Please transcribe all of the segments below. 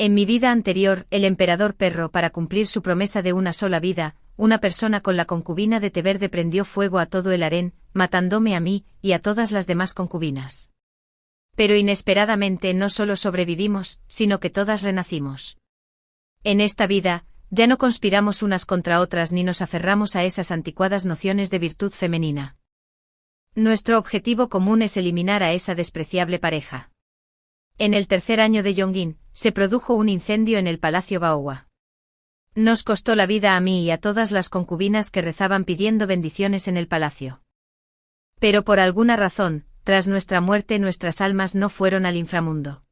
En mi vida anterior, el emperador Perro, para cumplir su promesa de una sola vida, una persona con la concubina de té verde prendió fuego a todo el harén, matándome a mí y a todas las demás concubinas. Pero inesperadamente no solo sobrevivimos, sino que todas renacimos. En esta vida, ya no conspiramos unas contra otras ni nos aferramos a esas anticuadas nociones de virtud femenina. Nuestro objetivo común es eliminar a esa despreciable pareja. En el tercer año de Yongin, se produjo un incendio en el Palacio Baowa. Nos costó la vida a mí y a todas las concubinas que rezaban pidiendo bendiciones en el palacio. Pero por alguna razón, tras nuestra muerte nuestras almas no fueron al inframundo.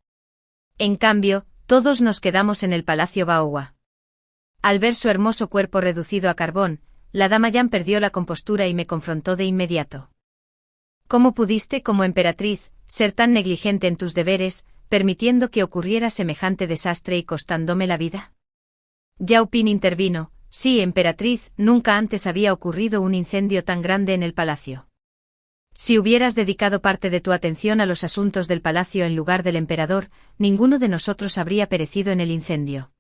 En cambio, todos nos quedamos en el Palacio Baowa. Al ver su hermoso cuerpo reducido a carbón, la dama Yan perdió la compostura y me confrontó de inmediato. ¿Cómo pudiste, como emperatriz, ser tan negligente en tus deberes, permitiendo que ocurriera semejante desastre y costándome la vida? Yao Pin intervino: sí, emperatriz, nunca antes había ocurrido un incendio tan grande en el palacio. Si hubieras dedicado parte de tu atención a los asuntos del palacio en lugar del emperador, ninguno de nosotros habría perecido en el incendio.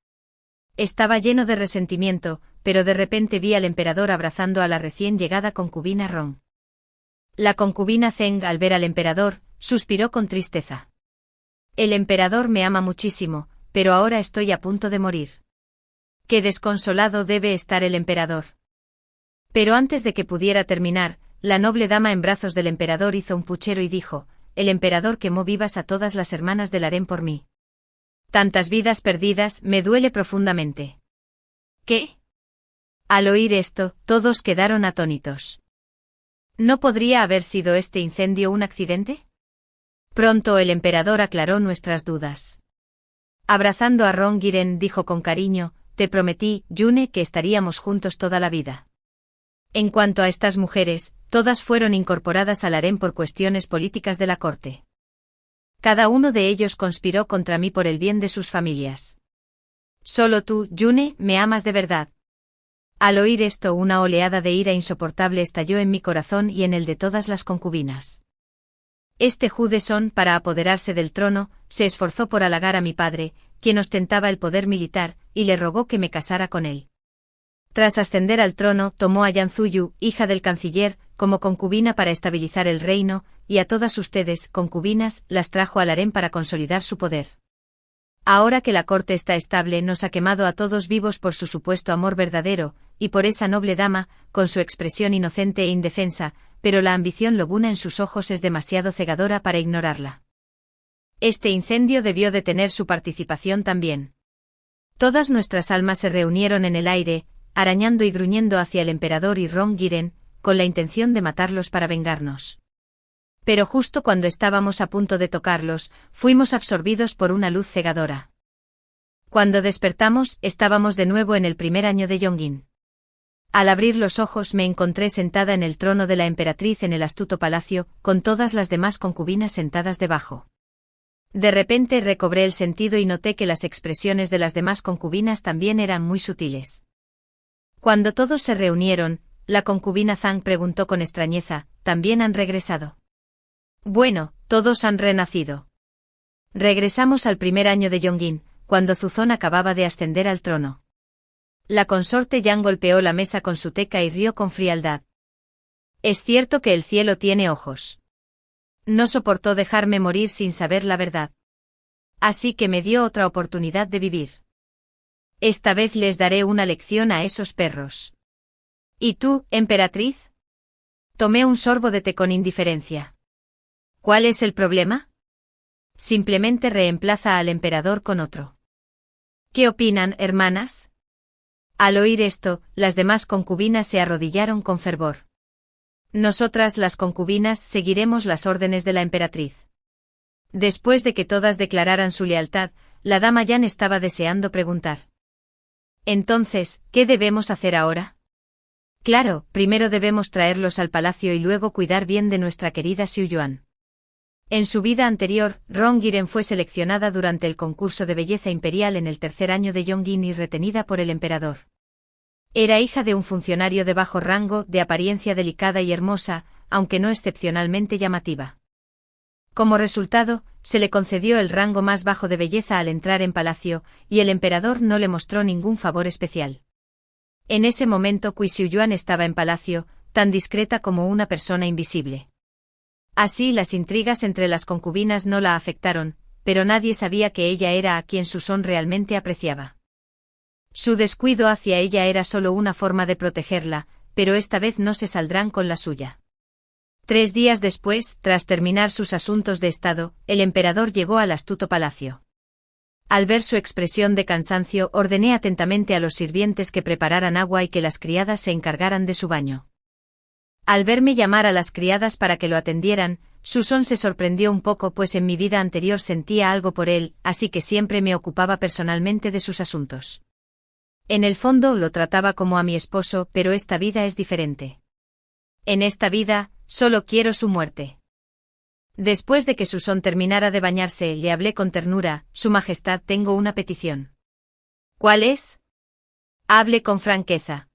Estaba lleno de resentimiento, pero de repente vi al emperador abrazando a la recién llegada concubina Rong. La concubina Zeng, al ver al emperador, suspiró con tristeza. El emperador me ama muchísimo, pero ahora estoy a punto de morir. Qué desconsolado debe estar el emperador. Pero antes de que pudiera terminar, la noble dama en brazos del emperador hizo un puchero y dijo: el emperador quemó vivas a todas las hermanas del harén por mí. Tantas vidas perdidas, me duele profundamente. ¿Qué? Al oír esto, todos quedaron atónitos. ¿No podría haber sido este incendio un accidente? Pronto el emperador aclaró nuestras dudas. Abrazando a Rong Giren, dijo con cariño: te prometí, Yune, que estaríamos juntos toda la vida. En cuanto a estas mujeres, todas fueron incorporadas al harén por cuestiones políticas de la corte. Cada uno de ellos conspiró contra mí por el bien de sus familias. Solo tú, Yune, me amas de verdad. Al oír esto, una oleada de ira insoportable estalló en mi corazón y en el de todas las concubinas. Este Judeson, para apoderarse del trono, se esforzó por halagar a mi padre, quien ostentaba el poder militar, y le rogó que me casara con él. Tras ascender al trono, tomó a Yan Zuyu, hija del canciller, como concubina para estabilizar el reino, y a todas ustedes, concubinas, las trajo al harén para consolidar su poder. Ahora que la corte está estable, nos ha quemado a todos vivos por su supuesto amor verdadero, y por esa noble dama, con su expresión inocente e indefensa, pero la ambición lobuna en sus ojos es demasiado cegadora para ignorarla. Este incendio debió de tener su participación también. Todas nuestras almas se reunieron en el aire, arañando y gruñendo hacia el emperador y Rong Giren, con la intención de matarlos para vengarnos. Pero justo cuando estábamos a punto de tocarlos, fuimos absorbidos por una luz cegadora. Cuando despertamos, estábamos de nuevo en el primer año de Yongin. Al abrir los ojos me encontré sentada en el trono de la emperatriz en el astuto palacio, con todas las demás concubinas sentadas debajo. De repente recobré el sentido y noté que las expresiones de las demás concubinas también eran muy sutiles. Cuando todos se reunieron, la concubina Zhang preguntó con extrañeza: ¿también han regresado? Bueno, todos han renacido. Regresamos al primer año de Yongin, cuando Zuzón acababa de ascender al trono. La consorte Yang golpeó la mesa con su teca y rió con frialdad. Es cierto que el cielo tiene ojos. No soportó dejarme morir sin saber la verdad. Así que me dio otra oportunidad de vivir. Esta vez les daré una lección a esos perros. ¿Y tú, emperatriz? Tomé un sorbo de té con indiferencia. ¿Cuál es el problema? Simplemente reemplaza al emperador con otro. ¿Qué opinan, hermanas? Al oír esto, las demás concubinas se arrodillaron con fervor. Nosotras, las concubinas, seguiremos las órdenes de la emperatriz. Después de que todas declararan su lealtad, la dama Yan estaba deseando preguntar. Entonces, ¿qué debemos hacer ahora? Claro, primero debemos traerlos al palacio y luego cuidar bien de nuestra querida Xiu Yuan. En su vida anterior, Rong Giren fue seleccionada durante el concurso de belleza imperial en el tercer año de Yongin y retenida por el emperador. Era hija de un funcionario de bajo rango, de apariencia delicada y hermosa, aunque no excepcionalmente llamativa. Como resultado, se le concedió el rango más bajo de belleza al entrar en palacio, y el emperador no le mostró ningún favor especial. En ese momento Qi Xiuyuan estaba en palacio, tan discreta como una persona invisible. Así las intrigas entre las concubinas no la afectaron, pero nadie sabía que ella era a quien Suzong realmente apreciaba. Su descuido hacia ella era solo una forma de protegerla, pero esta vez no se saldrán con la suya. 3 días después, tras terminar sus asuntos de estado, el emperador llegó al astuto palacio. Al ver su expresión de cansancio, ordené atentamente a los sirvientes que prepararan agua y que las criadas se encargaran de su baño. Al verme llamar a las criadas para que lo atendieran, Suzong se sorprendió un poco, pues en mi vida anterior sentía algo por él, así que siempre me ocupaba personalmente de sus asuntos. En el fondo lo trataba como a mi esposo, pero esta vida es diferente. En esta vida, solo quiero su muerte. Después de que Suzong terminara de bañarse, le hablé con ternura: Su Majestad, tengo una petición. ¿Cuál es? Hable con franqueza.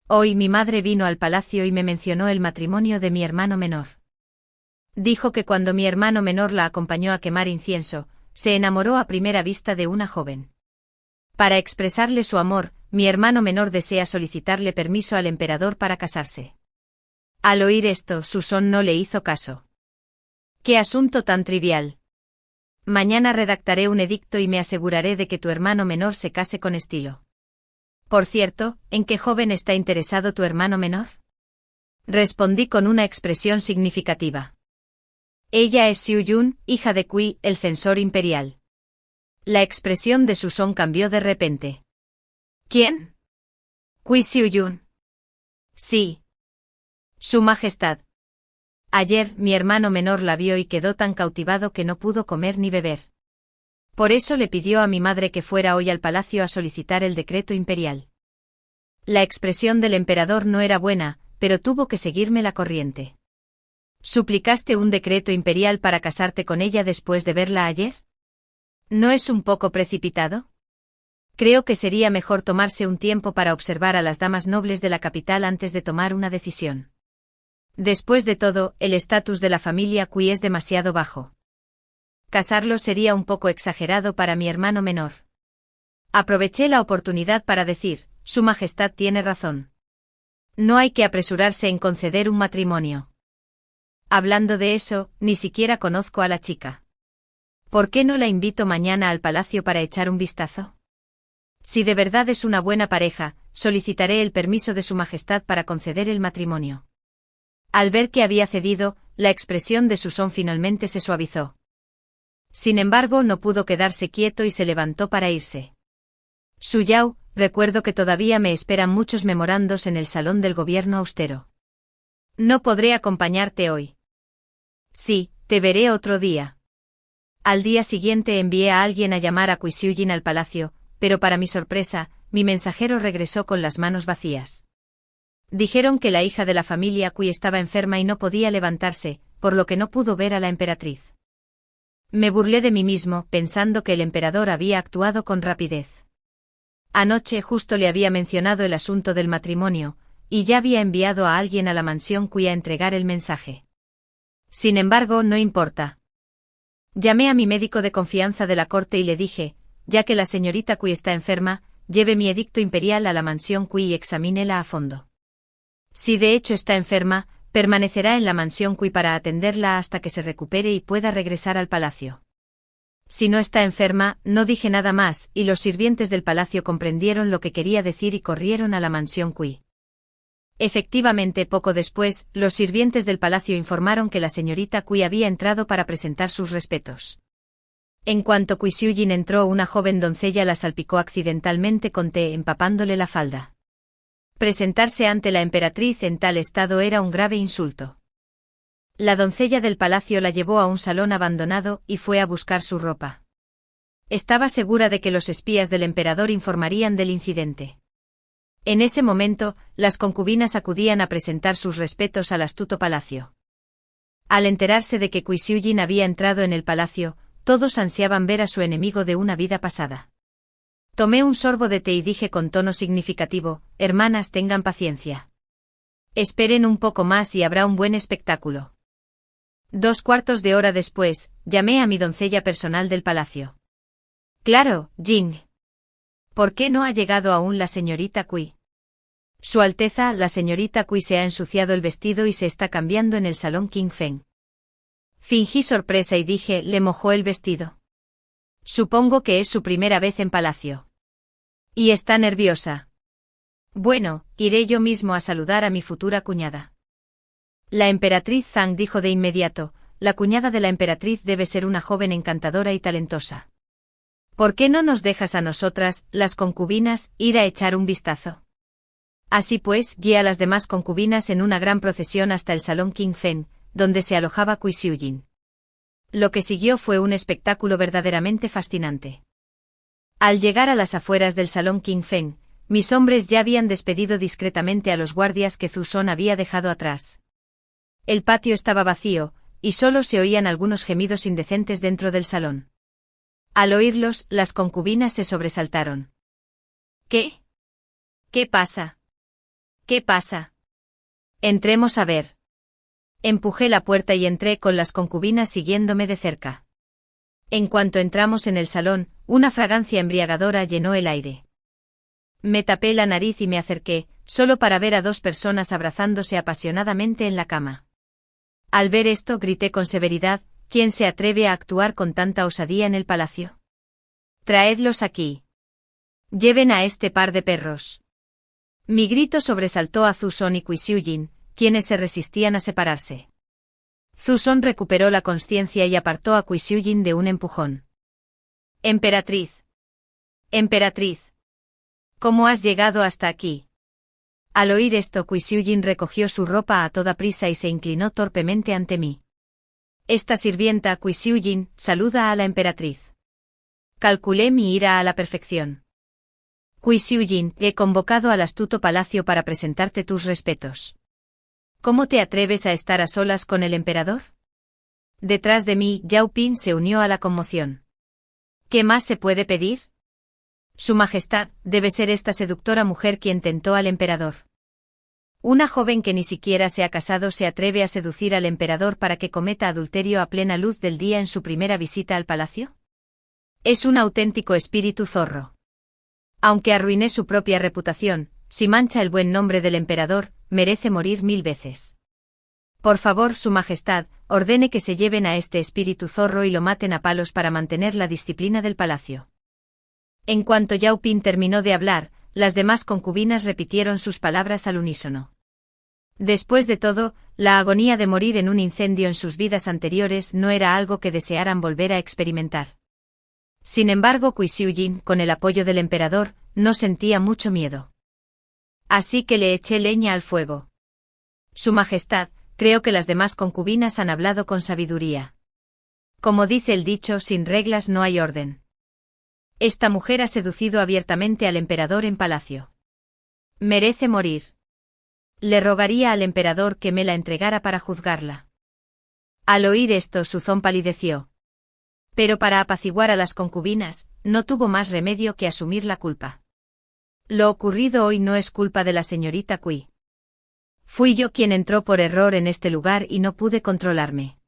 Hoy mi madre vino al palacio y me mencionó el matrimonio de mi hermano menor. Dijo que cuando mi hermano menor la acompañó a quemar incienso, se enamoró a primera vista de una joven. Para expresarle su amor, mi hermano menor desea solicitarle permiso al emperador para casarse. Al oír esto, Suzong no le hizo caso. ¡Qué asunto tan trivial! Mañana redactaré un edicto y me aseguraré de que tu hermano menor se case con estilo. Por cierto, ¿en qué joven está interesado tu hermano menor? Respondí con una expresión significativa. Ella es Xiu Yun, hija de Qi, el censor imperial. La expresión de Suzong cambió de repente. ¿Quién? Qi Xiu Yun. Sí. Su Majestad. Ayer mi hermano menor la vio y quedó tan cautivado que no pudo comer ni beber. Por eso le pidió a mi madre que fuera hoy al palacio a solicitar el decreto imperial. La expresión del emperador no era buena, pero tuvo que seguirme la corriente. ¿Suplicaste un decreto imperial para casarte con ella después de verla ayer? ¿No es un poco precipitado? Creo que sería mejor tomarse un tiempo para observar a las damas nobles de la capital antes de tomar una decisión. Después de todo, el estatus de la familia Qi es demasiado bajo. Casarlo sería un poco exagerado para mi hermano menor. Aproveché la oportunidad para decir: Su Majestad tiene razón. No hay que apresurarse en conceder un matrimonio. Hablando de eso, ni siquiera conozco a la chica. ¿Por qué no la invito mañana al palacio para echar un vistazo? Si de verdad es una buena pareja, solicitaré el permiso de Su Majestad para conceder el matrimonio. Al ver que había cedido, la expresión de Suzong finalmente se suavizó. Sin embargo, no pudo quedarse quieto y se levantó para irse. Su Yao, recuerdo que todavía me esperan muchos memorandos en el salón del gobierno austero. No podré acompañarte hoy. Sí, te veré otro día. Al día siguiente envié a alguien a llamar a Qi Xiuyun al palacio, pero para mi sorpresa, mi mensajero regresó con las manos vacías. Dijeron que la hija de la familia Qi estaba enferma y no podía levantarse, por lo que no pudo ver a la emperatriz. Me burlé de mí mismo, pensando que el emperador había actuado con rapidez. Anoche justo le había mencionado el asunto del matrimonio, y ya había enviado a alguien a la mansión Qi a entregar el mensaje. Sin embargo, no importa. Llamé a mi médico de confianza de la corte y le dije: ya que la señorita Qi está enferma, lleve mi edicto imperial a la mansión Qi y examínela a fondo. Si de hecho está enferma, permanecerá en la mansión Qi para atenderla hasta que se recupere y pueda regresar al palacio. Si no está enferma, no dije nada más, y los sirvientes del palacio comprendieron lo que quería decir y corrieron a la mansión Qi. Efectivamente, poco después, los sirvientes del palacio informaron que la señorita Qi había entrado para presentar sus respetos. En cuanto Qi Xiuyun entró, una joven doncella la salpicó accidentalmente con té, empapándole la falda. Presentarse ante la emperatriz en tal estado era un grave insulto. La doncella del palacio la llevó a un salón abandonado y fue a buscar su ropa. Estaba segura de que los espías del emperador informarían del incidente. En ese momento, las concubinas acudían a presentar sus respetos al astuto palacio. Al enterarse de que Qi Xiuyun había entrado en el palacio, todos ansiaban ver a su enemigo de una vida pasada. Tomé un sorbo de té y dije con tono significativo: hermanas, tengan paciencia. Esperen un poco más y habrá un buen espectáculo. 2/4 de hora después, llamé a mi doncella personal del palacio. Claro, Jing. ¿Por qué no ha llegado aún la señorita Kui? Su Alteza, la señorita Kui se ha ensuciado el vestido y se está cambiando en el salón King Feng. Fingí sorpresa y dije, ¿le mojó el vestido? Supongo que es su primera vez en palacio. Y está nerviosa. Bueno, iré yo mismo a saludar a mi futura cuñada. La emperatriz Zhang dijo de inmediato, la cuñada de la emperatriz debe ser una joven encantadora y talentosa. ¿Por qué no nos dejas a nosotras, las concubinas, ir a echar un vistazo? Así pues, guié a las demás concubinas en una gran procesión hasta el salón King Feng, donde se alojaba Kui Xiujin. Lo que siguió fue un espectáculo verdaderamente fascinante. Al llegar a las afueras del salón King Feng, mis hombres ya habían despedido discretamente a los guardias que Zhu Son había dejado atrás. El patio estaba vacío, y solo se oían algunos gemidos indecentes dentro del salón. Al oírlos, las concubinas se sobresaltaron. ¿Qué? ¿Qué pasa? ¿Qué pasa? Entremos a ver. Empujé la puerta y entré con las concubinas siguiéndome de cerca. En cuanto entramos en el salón, una fragancia embriagadora llenó el aire. Me tapé la nariz y me acerqué, solo para ver a dos personas abrazándose apasionadamente en la cama. Al ver esto grité con severidad, ¿quién se atreve a actuar con tanta osadía en el palacio? Traedlos aquí. Lleven a este par de perros. Mi grito sobresaltó a Zhu Son y Kui Xiujin, quienes se resistían a separarse. Zhu Son recuperó la consciencia y apartó a Kui Xiujin de un empujón. Emperatriz. Emperatriz. ¿Cómo has llegado hasta aquí? Al oír esto, Kui Xiujin recogió su ropa a toda prisa y se inclinó torpemente ante mí. Esta sirvienta, Kui Xiujin, saluda a la emperatriz. Calculé mi ira a la perfección. Kui Xiujin, he convocado al astuto palacio para presentarte tus respetos. ¿Cómo te atreves a estar a solas con el emperador? Detrás de mí, Yao Ping se unió a la conmoción. ¿Qué más se puede pedir? Su Majestad, debe ser esta seductora mujer quien tentó al emperador. Una joven que ni siquiera se ha casado se atreve a seducir al emperador para que cometa adulterio a plena luz del día en su primera visita al palacio. Es un auténtico espíritu zorro. Aunque arruiné su propia reputación, si mancha el buen nombre del emperador, merece morir 1000 veces. Por favor, Su Majestad, ordene que se lleven a este espíritu zorro y lo maten a palos para mantener la disciplina del palacio. En cuanto Yao Ping terminó de hablar, las demás concubinas repitieron sus palabras al unísono. Después de todo, la agonía de morir en un incendio en sus vidas anteriores no era algo que desearan volver a experimentar. Sin embargo, Kui Xiujin, con el apoyo del emperador, no sentía mucho miedo. Así que le eché leña al fuego. Su Majestad, creo que las demás concubinas han hablado con sabiduría. Como dice el dicho, sin reglas no hay orden. Esta mujer ha seducido abiertamente al emperador en palacio. Merece morir. Le rogaría al emperador que me la entregara para juzgarla. Al oír esto, Zhu Son palideció. Pero para apaciguar a las concubinas, no tuvo más remedio que asumir la culpa. Lo ocurrido hoy no es culpa de la señorita Kui. Fui yo quien entró por error en este lugar y no pude controlarme.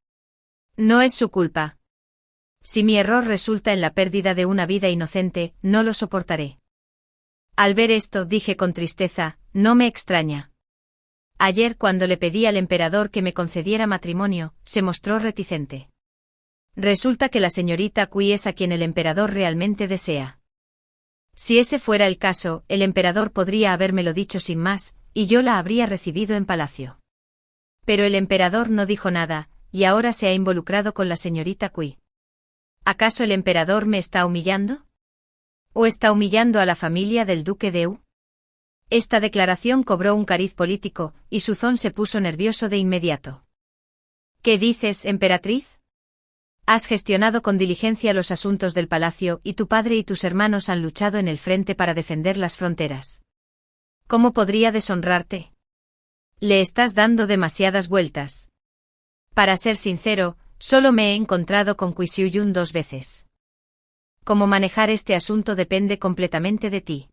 No es su culpa. Si mi error resulta en la pérdida de una vida inocente, no lo soportaré. Al ver esto, dije con tristeza, no me extraña. Ayer, cuando le pedí al emperador que me concediera matrimonio, se mostró reticente. Resulta que la señorita Kui es a quien el emperador realmente desea. Si ese fuera el caso, el emperador podría habérmelo dicho sin más, y yo la habría recibido en palacio. Pero el emperador no dijo nada, y ahora se ha involucrado con la señorita Kui. ¿Acaso el emperador me está humillando? ¿O está humillando a la familia del duque de Wu? Esta declaración cobró un cariz político, y Zhu Son se puso nervioso de inmediato. ¿Qué dices, emperatriz? Has gestionado con diligencia los asuntos del palacio y tu padre y tus hermanos han luchado en el frente para defender las fronteras. ¿Cómo podría deshonrarte? Le estás dando demasiadas vueltas. Para ser sincero, solo me he encontrado con Kui Xiujin 2 veces. Cómo manejar este asunto depende completamente de ti.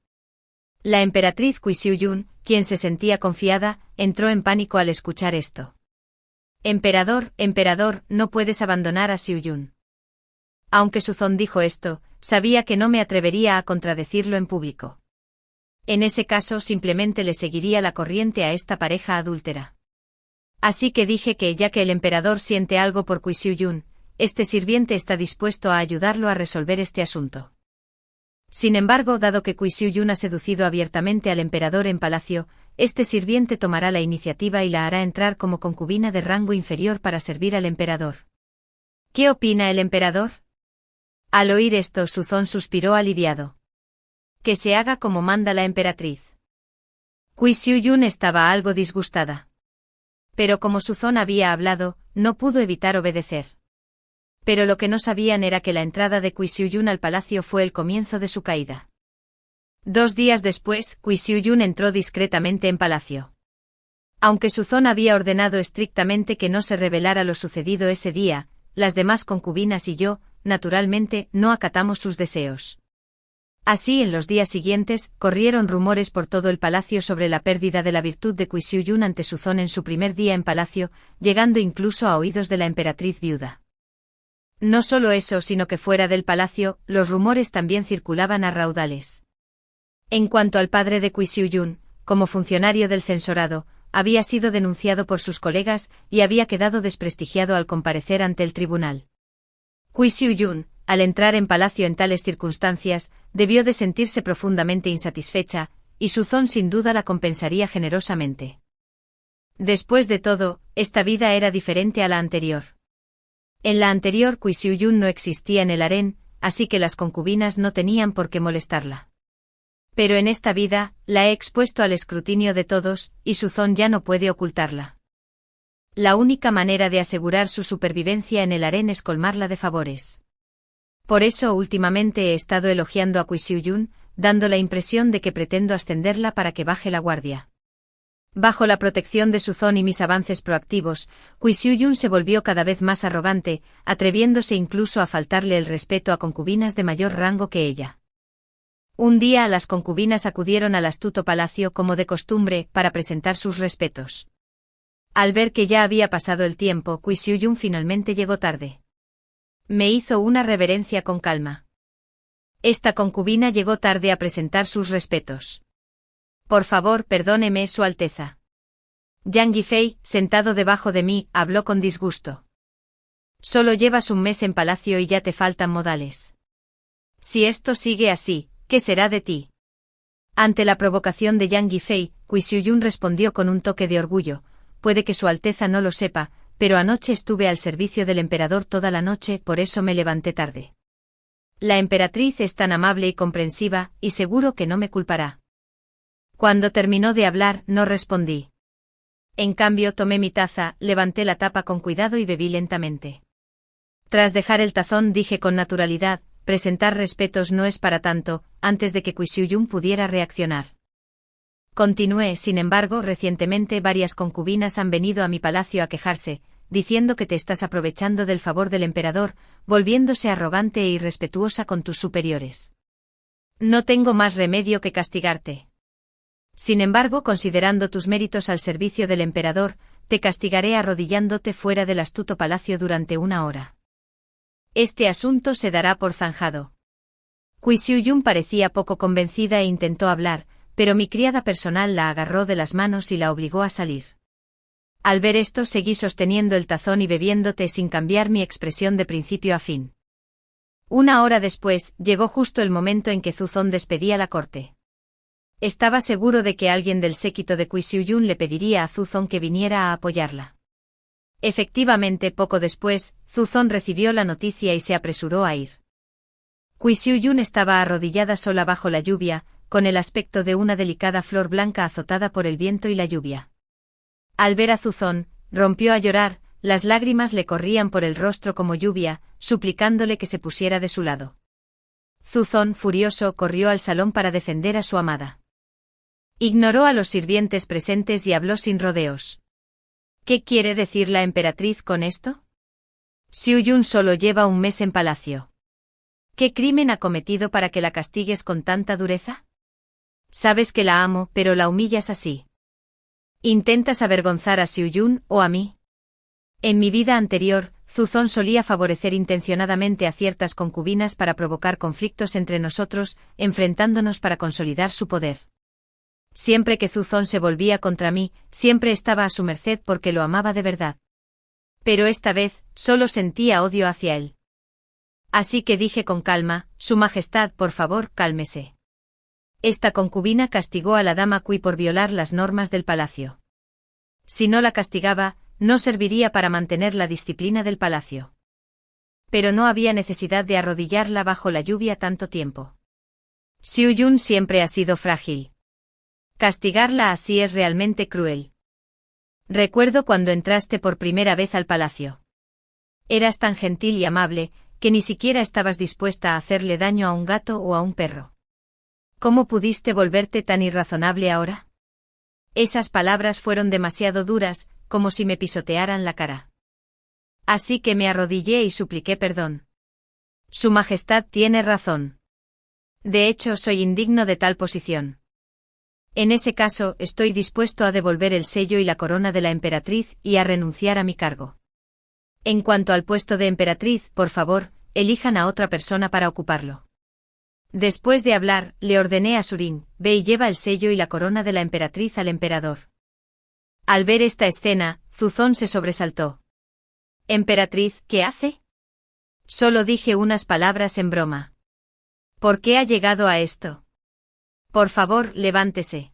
La emperatriz Kui Xiujin, quien se sentía confiada, entró en pánico al escuchar esto. Emperador, emperador, no puedes abandonar a Xiu Yun. Aunque Suzong dijo esto, sabía que no me atrevería a contradecirlo en público. En ese caso simplemente le seguiría la corriente a esta pareja adúltera. Así que dije que ya que el emperador siente algo por Kui Xiu Yun, este sirviente está dispuesto a ayudarlo a resolver este asunto. Sin embargo, dado que Kui Xiu Yun ha seducido abiertamente al emperador en palacio, este sirviente tomará la iniciativa y la hará entrar como concubina de rango inferior para servir al emperador. ¿Qué opina el emperador? Al oír esto, Suzong suspiró aliviado. Que se haga como manda la emperatriz. Kui Xiu Yun estaba algo disgustada. Pero como Suzong había hablado, no pudo evitar obedecer. Pero lo que no sabían era que la entrada de Kui Xiu Yun al palacio fue el comienzo de su caída. 2 días después, Kui Xiu Yun entró discretamente en palacio. Aunque Suzong había ordenado estrictamente que no se revelara lo sucedido ese día, las demás concubinas y yo, naturalmente, no acatamos sus deseos. Así, en los días siguientes, corrieron rumores por todo el palacio sobre la pérdida de la virtud de Kui Xiu Yun ante Suzong en su primer día en palacio, llegando incluso a oídos de la emperatriz viuda. No solo eso, sino que fuera del palacio, los rumores también circulaban a raudales. En cuanto al padre de Kui Xiu Yun, como funcionario del censorado, había sido denunciado por sus colegas y había quedado desprestigiado al comparecer ante el tribunal. Kui Xiu Yun, al entrar en palacio en tales circunstancias, debió de sentirse profundamente insatisfecha, y Suzong sin duda la compensaría generosamente. Después de todo, esta vida era diferente a la anterior. En la anterior Kui Xiu Yun no existía en el harén, así que las concubinas no tenían por qué molestarla. Pero en esta vida, la he expuesto al escrutinio de todos, y Suzong ya no puede ocultarla. La única manera de asegurar su supervivencia en el harén es colmarla de favores. Por eso últimamente he estado elogiando a Kui Xiu Yun, dando la impresión de que pretendo ascenderla para que baje la guardia. Bajo la protección de Suzong y mis avances proactivos, Kui Xiu Yun se volvió cada vez más arrogante, atreviéndose incluso a faltarle el respeto a concubinas de mayor rango que ella. Un día las concubinas acudieron al astuto palacio como de costumbre para presentar sus respetos. Al ver que ya había pasado el tiempo, Kui Xiu Yun finalmente llegó tarde. Me hizo una reverencia con calma. Esta concubina llegó tarde a presentar sus respetos. Por favor, perdóneme, Su Alteza. Yang Yifei, sentado debajo de mí, habló con disgusto. Solo llevas un mes en palacio y ya te faltan modales. Si esto sigue así, ¿qué será de ti? Ante la provocación de Yang Yifei, Kui Xiu Yun respondió con un toque de orgullo. Puede que Su Alteza no lo sepa, pero anoche estuve al servicio del emperador toda la noche, por eso me levanté tarde. La emperatriz es tan amable y comprensiva, y seguro que no me culpará. Cuando terminó de hablar, no respondí. En cambio, tomé mi taza, levanté la tapa con cuidado y bebí lentamente. Tras dejar el tazón dije con naturalidad, presentar respetos no es para tanto, antes de que Kui Xiu Yun pudiera reaccionar. Continué, sin embargo, recientemente varias concubinas han venido a mi palacio a quejarse, diciendo que te estás aprovechando del favor del emperador, volviéndose arrogante e irrespetuosa con tus superiores. No tengo más remedio que castigarte. Sin embargo, considerando tus méritos al servicio del emperador, te castigaré arrodillándote fuera del astuto palacio durante 1 hora. Este asunto se dará por zanjado. Kui Xiu Yun parecía poco convencida e intentó hablar, pero mi criada personal la agarró de las manos y la obligó a salir. Al ver esto seguí sosteniendo el tazón y bebiendo té sin cambiar mi expresión de principio a fin. 1 hora después, llegó justo el momento en que Suzong despedía la corte. Estaba seguro de que alguien del séquito de Kui Xiu Yun le pediría a Suzong que viniera a apoyarla. Efectivamente, poco después, Suzong recibió la noticia y se apresuró a ir. Kui Xiu Yun estaba arrodillada sola bajo la lluvia, con el aspecto de una delicada flor blanca azotada por el viento y la lluvia. Al ver a Suzong, rompió a llorar, las lágrimas le corrían por el rostro como lluvia, suplicándole que se pusiera de su lado. Suzong, furioso, corrió al salón para defender a su amada. Ignoró a los sirvientes presentes y habló sin rodeos. ¿Qué quiere decir la emperatriz con esto? Xiu Yun solo lleva un mes en palacio. ¿Qué crimen ha cometido para que la castigues con tanta dureza? Sabes que la amo, pero la humillas así. ¿Intentas avergonzar a Xiu Yun o a mí? En mi vida anterior, Zuzón solía favorecer intencionadamente a ciertas concubinas para provocar conflictos entre nosotros, enfrentándonos para consolidar su poder. Siempre que Zuzón se volvía contra mí, siempre estaba a su merced porque lo amaba de verdad. Pero esta vez, solo sentía odio hacia él. Así que dije con calma: Su Majestad, por favor, cálmese. Esta concubina castigó a la dama Cui por violar las normas del palacio. Si no la castigaba, no serviría para mantener la disciplina del palacio. Pero no había necesidad de arrodillarla bajo la lluvia tanto tiempo. Xiu Yun siempre ha sido frágil. Castigarla así es realmente cruel. Recuerdo cuando entraste por primera vez al palacio. Eras tan gentil y amable, que ni siquiera estabas dispuesta a hacerle daño a un gato o a un perro. ¿Cómo pudiste volverte tan irrazonable ahora? Esas palabras fueron demasiado duras, como si me pisotearan la cara. Así que me arrodillé y supliqué perdón. Su Majestad tiene razón. De hecho, soy indigno de tal posición. En ese caso, estoy dispuesto a devolver el sello y la corona de la emperatriz y a renunciar a mi cargo. En cuanto al puesto de emperatriz, por favor, elijan a otra persona para ocuparlo. Después de hablar, le ordené a Surin: ve y lleva el sello y la corona de la emperatriz al emperador. Al ver esta escena, Zuzón se sobresaltó. ¿Emperatriz, qué hace? Solo dije unas palabras en broma. ¿Por qué ha llegado a esto? Por favor, levántese.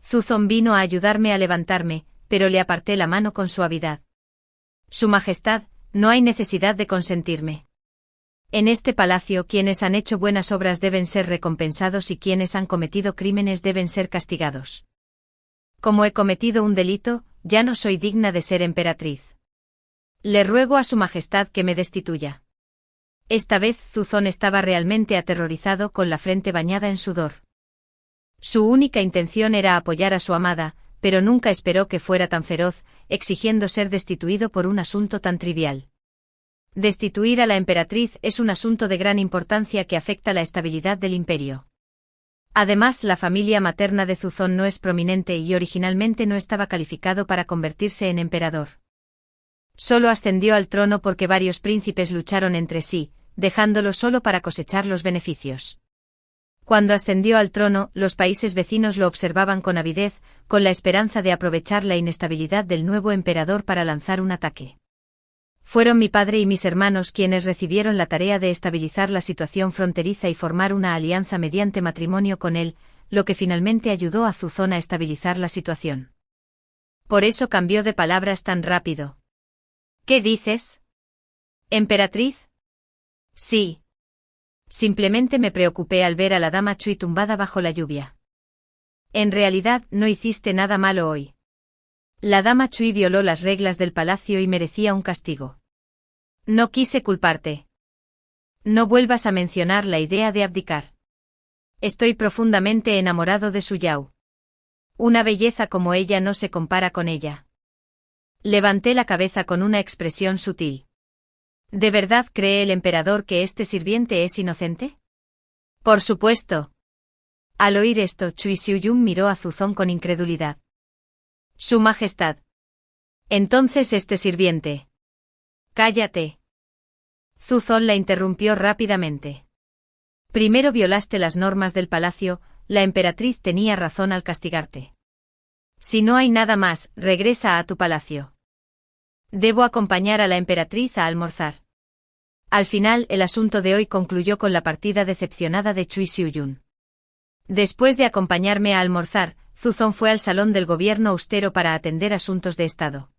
Zuzón vino a ayudarme a levantarme, pero le aparté la mano con suavidad. Su Majestad, no hay necesidad de consentirme. En este palacio, quienes han hecho buenas obras deben ser recompensados y quienes han cometido crímenes deben ser castigados. Como he cometido un delito, ya no soy digna de ser emperatriz. Le ruego a Su Majestad que me destituya. Esta vez Zuzón estaba realmente aterrorizado, con la frente bañada en sudor. Su única intención era apoyar a su amada, pero nunca esperó que fuera tan feroz, exigiendo ser destituido por un asunto tan trivial. Destituir a la emperatriz es un asunto de gran importancia que afecta la estabilidad del imperio. Además, la familia materna de Zuzón no es prominente y originalmente no estaba calificado para convertirse en emperador. Solo ascendió al trono porque varios príncipes lucharon entre sí, dejándolo solo para cosechar los beneficios. Cuando ascendió al trono, los países vecinos lo observaban con avidez, con la esperanza de aprovechar la inestabilidad del nuevo emperador para lanzar un ataque. Fueron mi padre y mis hermanos quienes recibieron la tarea de estabilizar la situación fronteriza y formar una alianza mediante matrimonio con él, lo que finalmente ayudó a Zuzón a estabilizar la situación. Por eso cambió de palabras tan rápido. ¿Qué dices? ¿Emperatriz? Sí. Simplemente me preocupé al ver a la dama Cui tumbada bajo la lluvia. En realidad, no hiciste nada malo hoy. La dama Cui violó las reglas del palacio y merecía un castigo. No quise culparte. No vuelvas a mencionar la idea de abdicar. Estoy profundamente enamorado de Su Yao. Una belleza como ella no se compara con ella. Levanté la cabeza con una expresión sutil. ¿De verdad cree el emperador que este sirviente es inocente? Por supuesto. Al oír esto, Cui Xiuyun miró a Zuzón con incredulidad. Su Majestad. Entonces este sirviente. Cállate. Zuzón la interrumpió rápidamente. Primero violaste las normas del palacio, la emperatriz tenía razón al castigarte. Si no hay nada más, regresa a tu palacio. Debo acompañar a la emperatriz a almorzar. Al final, el asunto de hoy concluyó con la partida decepcionada de Cui Xiuyun. Después de acompañarme a almorzar, Zuzón fue al salón del gobierno austero para atender asuntos de Estado.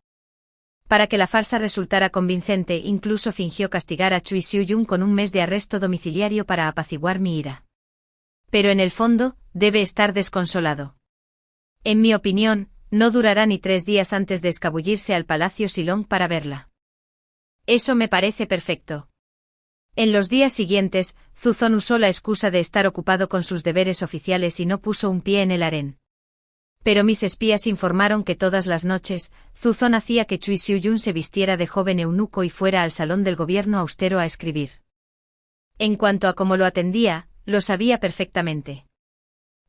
Para que la farsa resultara convincente, incluso fingió castigar a Cui Xiuyun con un mes de arresto domiciliario para apaciguar mi ira. Pero en el fondo, debe estar desconsolado. En mi opinión, no durará ni 3 días antes de escabullirse al Palacio Silong para verla. Eso me parece perfecto. En los días siguientes, Zuzón usó la excusa de estar ocupado con sus deberes oficiales y no puso un pie en el harén. Pero mis espías informaron que todas las noches, Zuzón hacía que Cui Xiuyun se vistiera de joven eunuco y fuera al salón del gobierno austero a escribir. En cuanto a cómo lo atendía, lo sabía perfectamente.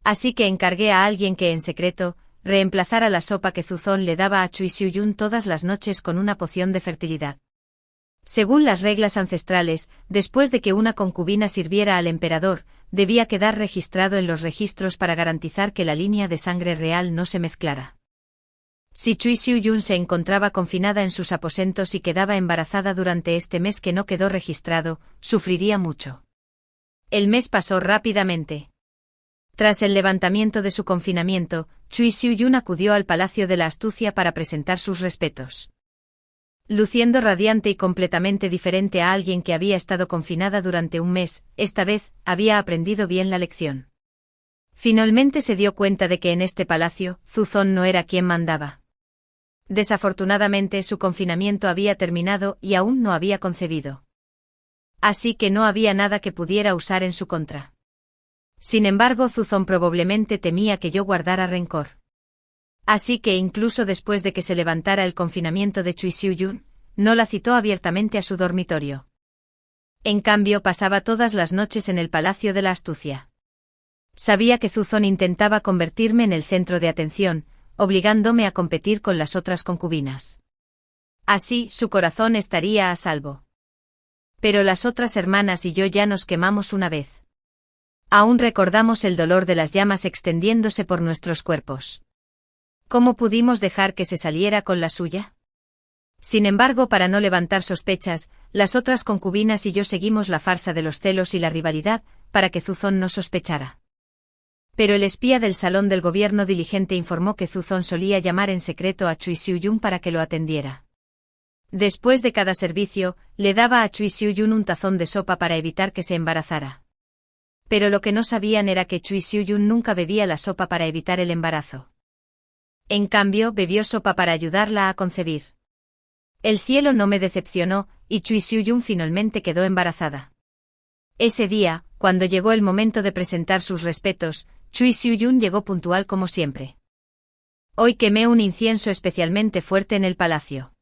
Así que encargué a alguien que en secreto reemplazara la sopa que Zuzon le daba a Chui Xiuyun todas las noches con una poción de fertilidad. Según las reglas ancestrales, después de que una concubina sirviera al emperador, debía quedar registrado en los registros para garantizar que la línea de sangre real no se mezclara. Si Chui Xiuyun se encontraba confinada en sus aposentos y quedaba embarazada durante este mes que no quedó registrado, sufriría mucho. El mes pasó rápidamente. Tras el levantamiento de su confinamiento, Chui Xiuyun acudió al Palacio de la Astucia para presentar sus respetos. Luciendo radiante y completamente diferente a alguien que había estado confinada durante un mes, esta vez, había aprendido bien la lección. Finalmente se dio cuenta de que en este palacio, Zuzon no era quien mandaba. Desafortunadamente su confinamiento había terminado y aún no había concebido. Así que no había nada que pudiera usar en su contra. Sin embargo, Zuzon probablemente temía que yo guardara rencor. Así que incluso después de que se levantara el confinamiento de Chui Xiuyun, no la citó abiertamente a su dormitorio. En cambio, pasaba todas las noches en el Palacio de la Astucia. Sabía que Zuzon intentaba convertirme en el centro de atención, obligándome a competir con las otras concubinas. Así, su corazón estaría a salvo. Pero las otras hermanas y yo ya nos quemamos una vez. Aún recordamos el dolor de las llamas extendiéndose por nuestros cuerpos. ¿Cómo pudimos dejar que se saliera con la suya? Sin embargo, para no levantar sospechas, las otras concubinas y yo seguimos la farsa de los celos y la rivalidad, para que Zuzon no sospechara. Pero el espía del salón del gobierno diligente informó que Zuzon solía llamar en secreto a Chui Xiuyun para que lo atendiera. Después de cada servicio, le daba a Chui Xiuyun un tazón de sopa para evitar que se embarazara. Pero lo que no sabían era que Chui Xiuyun nunca bebía la sopa para evitar el embarazo. En cambio, bebió sopa para ayudarla a concebir. El cielo no me decepcionó, y Chui Xiuyun finalmente quedó embarazada. Ese día, cuando llegó el momento de presentar sus respetos, Chui Xiuyun llegó puntual como siempre. Hoy quemé un incienso especialmente fuerte en el palacio.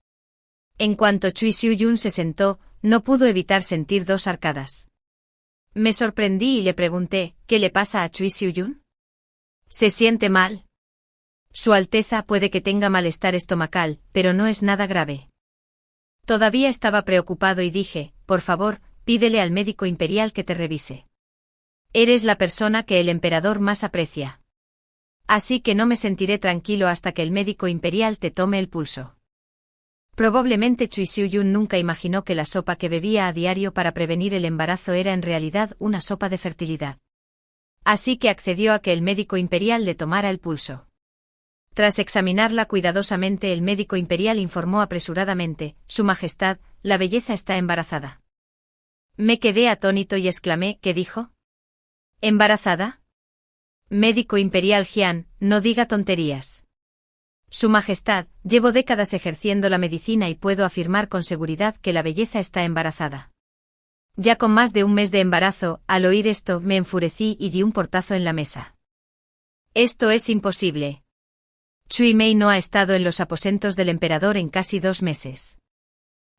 En cuanto Chui Xiuyun se sentó, no pudo evitar sentir dos arcadas. Me sorprendí y le pregunté, ¿qué le pasa a Chui Xiuyun? ¿Se siente mal? Su Alteza puede que tenga malestar estomacal, pero no es nada grave. Todavía estaba preocupado y dije, por favor, pídele al médico imperial que te revise. Eres la persona que el emperador más aprecia. Así que no me sentiré tranquilo hasta que el médico imperial te tome el pulso. Probablemente Chui Xiuyun nunca imaginó que la sopa que bebía a diario para prevenir el embarazo era en realidad una sopa de fertilidad. Así que accedió a que el médico imperial le tomara el pulso. Tras examinarla cuidadosamente, el médico imperial informó apresuradamente, Su Majestad, la belleza está embarazada. Me quedé atónito y exclamé, ¿qué dijo? ¿Embarazada? Médico imperial Jian, no diga tonterías. Su Majestad, llevo décadas ejerciendo la medicina y puedo afirmar con seguridad que la belleza está embarazada. Ya con más de un mes de embarazo, al oír esto, me enfurecí y di un portazo en la mesa. Esto es imposible. Chui Mei no ha estado en los aposentos del emperador en casi 2 meses.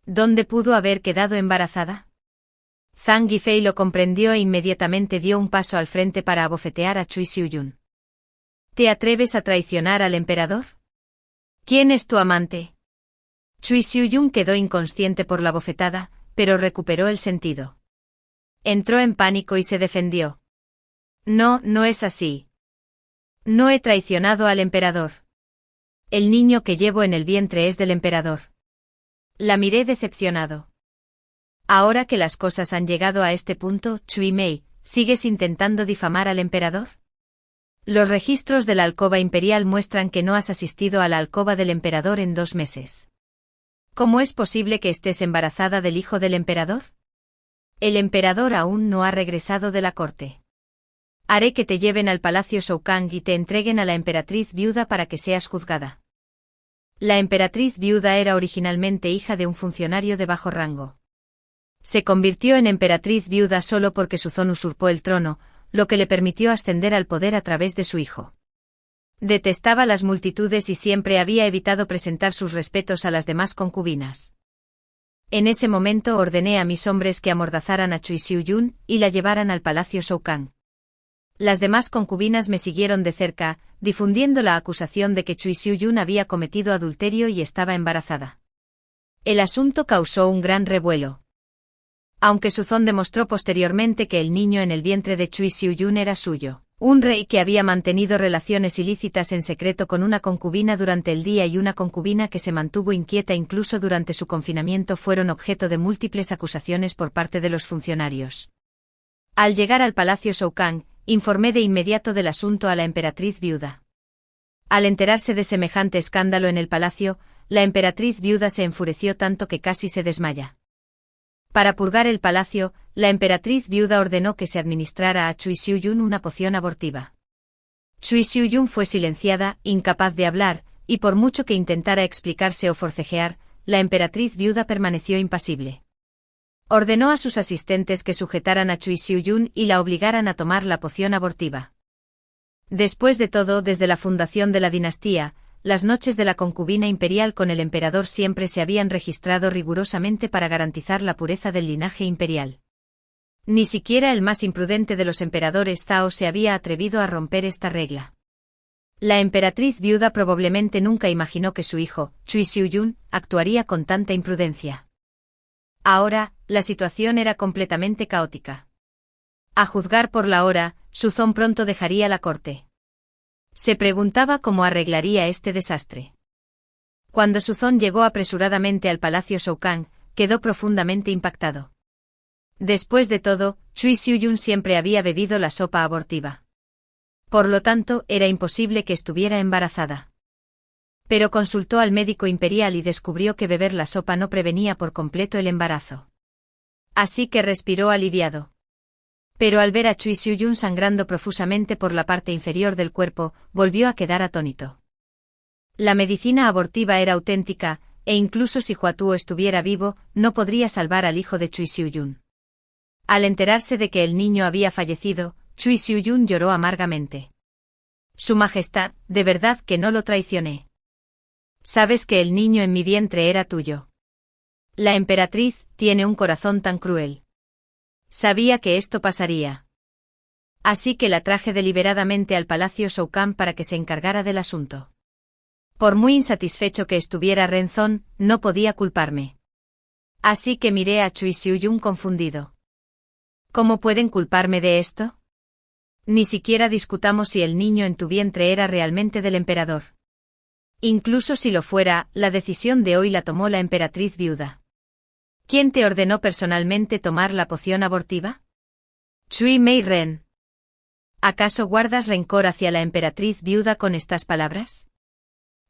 ¿Dónde pudo haber quedado embarazada? Zhang Yifei lo comprendió e inmediatamente dio un paso al frente para abofetear a Chui Xiuyun. ¿Te atreves a traicionar al emperador? ¿Quién es tu amante? Chui Xiuyun quedó inconsciente por la bofetada, pero recuperó el sentido. Entró en pánico y se defendió. No, no es así. No he traicionado al emperador. El niño que llevo en el vientre es del emperador. La miré decepcionado. Ahora que las cosas han llegado a este punto, Chui Mei, ¿sigues intentando difamar al emperador? Los registros de la alcoba imperial muestran que no has asistido a la alcoba del emperador en 2 meses. ¿Cómo es posible que estés embarazada del hijo del emperador? El emperador aún no ha regresado de la corte. Haré que te lleven al palacio Shoukang y te entreguen a la emperatriz viuda para que seas juzgada. La emperatriz viuda era originalmente hija de un funcionario de bajo rango. Se convirtió en emperatriz viuda solo porque Zuzon usurpó el trono, lo que le permitió ascender al poder a través de su hijo. Detestaba las multitudes y siempre había evitado presentar sus respetos a las demás concubinas. En ese momento ordené a mis hombres que amordazaran a Chui Xiuyun y la llevaran al palacio Shoukang. Las demás concubinas me siguieron de cerca, difundiendo la acusación de que Chui Xiuyun había cometido adulterio y estaba embarazada. El asunto causó un gran revuelo. Aunque Suzong demostró posteriormente que el niño en el vientre de Chui Xiuyun era suyo. Un rey que había mantenido relaciones ilícitas en secreto con una concubina durante el día y una concubina que se mantuvo inquieta incluso durante su confinamiento fueron objeto de múltiples acusaciones por parte de los funcionarios. Al llegar al palacio Shoukang, informé de inmediato del asunto a la emperatriz viuda. Al enterarse de semejante escándalo en el palacio, la emperatriz viuda se enfureció tanto que casi se desmaya. Para purgar el palacio, la emperatriz viuda ordenó que se administrara a Chui Xiuyun una poción abortiva. Chui Xiuyun fue silenciada, incapaz de hablar, y por mucho que intentara explicarse o forcejear, la emperatriz viuda permaneció impasible. Ordenó a sus asistentes que sujetaran a Chui Xiuyun y la obligaran a tomar la poción abortiva. Después de todo, desde la fundación de la dinastía, las noches de la concubina imperial con el emperador siempre se habían registrado rigurosamente para garantizar la pureza del linaje imperial. Ni siquiera el más imprudente de los emperadores Zhao se había atrevido a romper esta regla. La emperatriz viuda probablemente nunca imaginó que su hijo, Chui Xiuyun, actuaría con tanta imprudencia. Ahora, la situación era completamente caótica. A juzgar por la hora, Suzong pronto dejaría la corte. Se preguntaba cómo arreglaría este desastre. Cuando Suzong llegó apresuradamente al palacio Shoukang, quedó profundamente impactado. Después de todo, Chui Xiuyun siempre había bebido la sopa abortiva. Por lo tanto, era imposible que estuviera embarazada. Pero consultó al médico imperial y descubrió que beber la sopa no prevenía por completo el embarazo. Así que respiró aliviado. Pero al ver a Chui Xiuyun sangrando profusamente por la parte inferior del cuerpo, volvió a quedar atónito. La medicina abortiva era auténtica, e incluso si Huatuo estuviera vivo, no podría salvar al hijo de Chui Xiuyun. Al enterarse de que el niño había fallecido, Chui Xiuyun lloró amargamente. Su Majestad, de verdad que no lo traicioné. Sabes que el niño en mi vientre era tuyo. La emperatriz tiene un corazón tan cruel. Sabía que esto pasaría. Así que la traje deliberadamente al palacio Shoukang para que se encargara del asunto. Por muy insatisfecho que estuviera Renzong, no podía culparme. Así que miré a Chui Xiuyun confundido. ¿Cómo pueden culparme de esto? Ni siquiera discutamos si el niño en tu vientre era realmente del emperador. Incluso si lo fuera, la decisión de hoy la tomó la emperatriz viuda. ¿Quién te ordenó personalmente tomar la poción abortiva? Chui Mei Ren. ¿Acaso guardas rencor hacia la emperatriz viuda con estas palabras?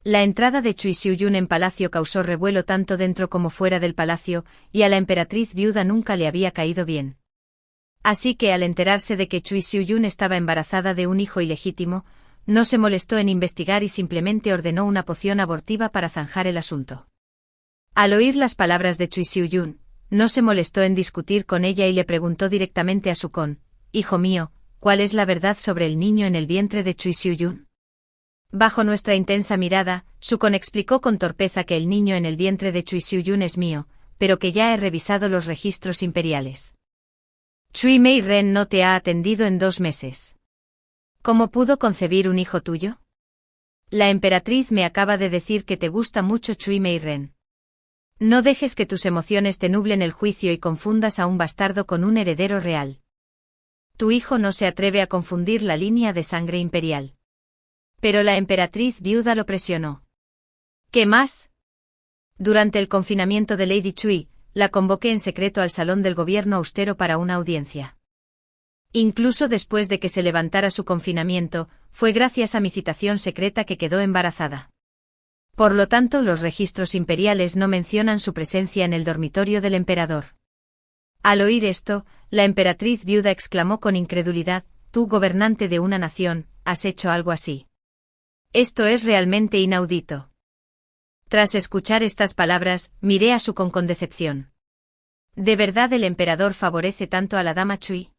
La entrada de Chui Xiuyun en palacio causó revuelo tanto dentro como fuera del palacio, y a la emperatriz viuda nunca le había caído bien. Así que al enterarse de que Chui Xiuyun estaba embarazada de un hijo ilegítimo, no se molestó en investigar y simplemente ordenó una poción abortiva para zanjar el asunto. Al oír las palabras de Chui Xiuyun, no se molestó en discutir con ella y le preguntó directamente a Sukon: «Hijo mío, ¿cuál es la verdad sobre el niño en el vientre de Chui Xiuyun?» Bajo nuestra intensa mirada, Sukon explicó con torpeza que el niño en el vientre de Chui Xiuyun es mío, pero que ya he revisado los registros imperiales. Chui Mei Ren no te ha atendido en 2 meses. ¿Cómo pudo concebir un hijo tuyo? La emperatriz me acaba de decir que te gusta mucho Chui Mei Ren. No dejes que tus emociones te nublen el juicio y confundas a un bastardo con un heredero real. Tu hijo no se atreve a confundir la línea de sangre imperial. Pero la emperatriz viuda lo presionó. ¿Qué más? Durante el confinamiento de Lady Chui, la convoqué en secreto al salón del gobierno austero para una audiencia. Incluso después de que se levantara su confinamiento, fue gracias a mi citación secreta que quedó embarazada. Por lo tanto, los registros imperiales no mencionan su presencia en el dormitorio del emperador. Al oír esto, la emperatriz viuda exclamó con incredulidad: «Tú, gobernante de una nación, ¿has hecho algo así? Esto es realmente inaudito». Tras escuchar estas palabras, miré a Sukon con decepción. ¿De verdad el emperador favorece tanto a la dama Chui?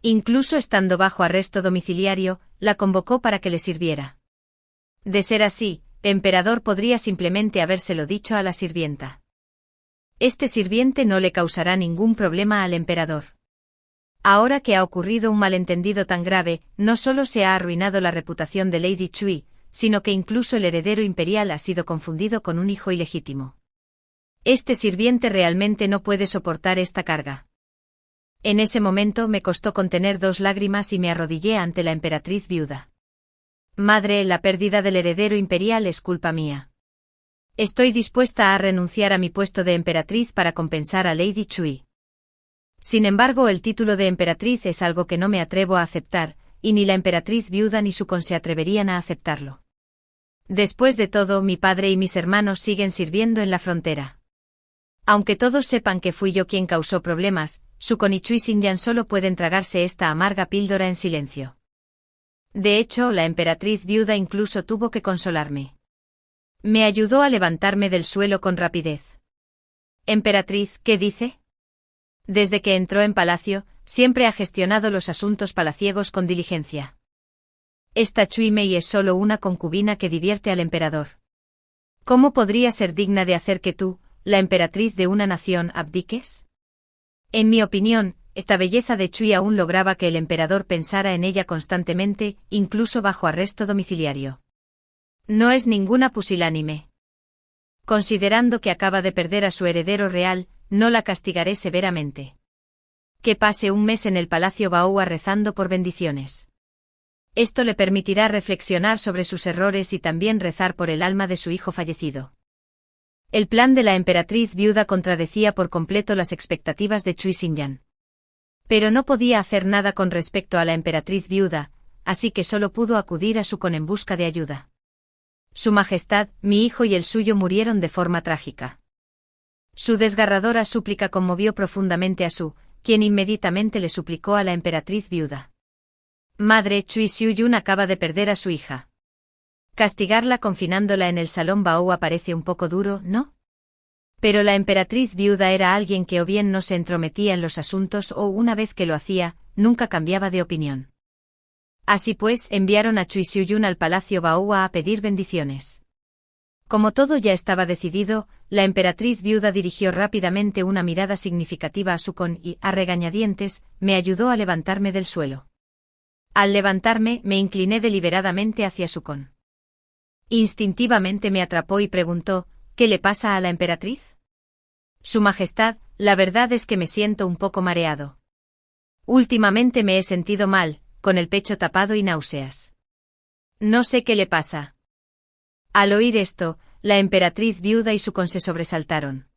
Incluso estando bajo arresto domiciliario, la convocó para que le sirviera. De ser así, el emperador podría simplemente habérselo dicho a la sirvienta. Este sirviente no le causará ningún problema al emperador. Ahora que ha ocurrido un malentendido tan grave, no solo se ha arruinado la reputación de Lady Chui, sino que incluso el heredero imperial ha sido confundido con un hijo ilegítimo. Este sirviente realmente no puede soportar esta carga. En ese momento me costó contener 2 lágrimas y me arrodillé ante la emperatriz viuda. Madre, la pérdida del heredero imperial es culpa mía. Estoy dispuesta a renunciar a mi puesto de emperatriz para compensar a Lady Chui. Sin embargo, el título de emperatriz es algo que no me atrevo a aceptar, y ni la emperatriz viuda ni Sukon se atreverían a aceptarlo. Después de todo, mi padre y mis hermanos siguen sirviendo en la frontera. Aunque todos sepan que fui yo quien causó problemas, Sukon y Chui Xinyan solo pueden tragarse esta amarga píldora en silencio. De hecho, la emperatriz viuda incluso tuvo que consolarme. Me ayudó a levantarme del suelo con rapidez. Emperatriz, ¿qué dice? Desde que entró en palacio, siempre ha gestionado los asuntos palaciegos con diligencia. Esta Chui Mei es solo una concubina que divierte al emperador. ¿Cómo podría ser digna de hacer que tú, la emperatriz de una nación, abdiques? En mi opinión, esta belleza de Chui aún lograba que el emperador pensara en ella constantemente, incluso bajo arresto domiciliario. No es ninguna pusilánime. Considerando que acaba de perder a su heredero real, no la castigaré severamente. Que pase un mes en el Palacio Baoa rezando por bendiciones. Esto le permitirá reflexionar sobre sus errores y también rezar por el alma de su hijo fallecido. El plan de la emperatriz viuda contradecía por completo las expectativas de Chui Xinyan. Pero no podía hacer nada con respecto a la emperatriz viuda, así que solo pudo acudir a Sukon en busca de ayuda. Su Majestad, mi hijo y el suyo murieron de forma trágica. Su desgarradora súplica conmovió profundamente a Su, quien inmediatamente le suplicó a la emperatriz viuda. Madre, Chui Xiuyun acaba de perder a su hija. Castigarla confinándola en el salón Baoa parece un poco duro, ¿no? Pero la emperatriz viuda era alguien que o bien no se entrometía en los asuntos o una vez que lo hacía, nunca cambiaba de opinión. Así pues, enviaron a Chui Xiuyun al palacio Baoa a pedir bendiciones. Como todo ya estaba decidido, la emperatriz viuda dirigió rápidamente una mirada significativa a Sukon y, a regañadientes, me ayudó a levantarme del suelo. Al levantarme, me incliné deliberadamente hacia Sukon. Instintivamente me atrapó y preguntó, ¿qué le pasa a la emperatriz? Su Majestad, la verdad es que me siento un poco mareado. Últimamente me he sentido mal, con el pecho tapado y náuseas. No sé qué le pasa. Al oír esto, la emperatriz viuda y Sukon se sobresaltaron.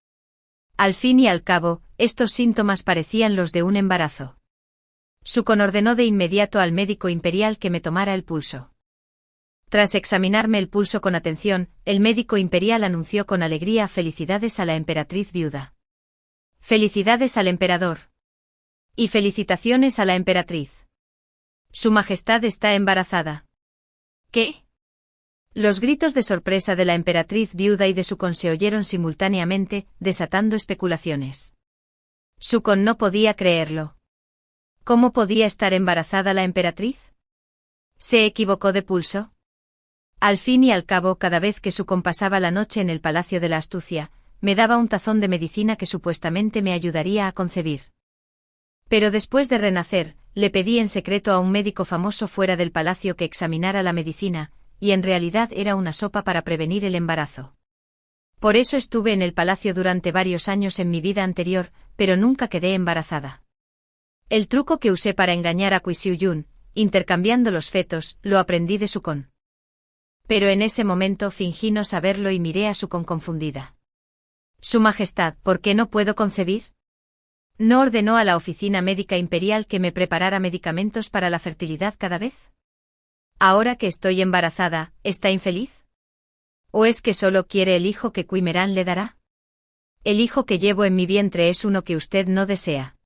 Al fin y al cabo, estos síntomas parecían los de un embarazo. Sukon ordenó de inmediato al médico imperial que me tomara el pulso. Tras examinarme el pulso con atención, el médico imperial anunció con alegría felicidades a la emperatriz viuda. Felicidades al emperador. Y felicitaciones a la emperatriz. Su Majestad está embarazada. ¿Qué? Los gritos de sorpresa de la emperatriz viuda y de Sukon se oyeron simultáneamente, desatando especulaciones. Sukon no podía creerlo. ¿Cómo podía estar embarazada la emperatriz? ¿Se equivocó de pulso? Al fin y al cabo, cada vez que Sukon pasaba la noche en el Palacio de la Astucia, me daba un tazón de medicina que supuestamente me ayudaría a concebir. Pero después de renacer, le pedí en secreto a un médico famoso fuera del palacio que examinara la medicina, y en realidad era una sopa para prevenir el embarazo. Por eso estuve en el palacio durante varios años en mi vida anterior, pero nunca quedé embarazada. El truco que usé para engañar a Chui Xiuyun, intercambiando los fetos, lo aprendí de Sukon. Pero en ese momento fingí no saberlo y miré a Sukon confundida. Su Majestad, ¿por qué no puedo concebir? ¿No ordenó a la oficina médica imperial que me preparara medicamentos para la fertilidad cada vez? Ahora que estoy embarazada, ¿está infeliz? ¿O es que solo quiere el hijo que Quimeran le dará? El hijo que llevo en mi vientre es uno que usted no desea.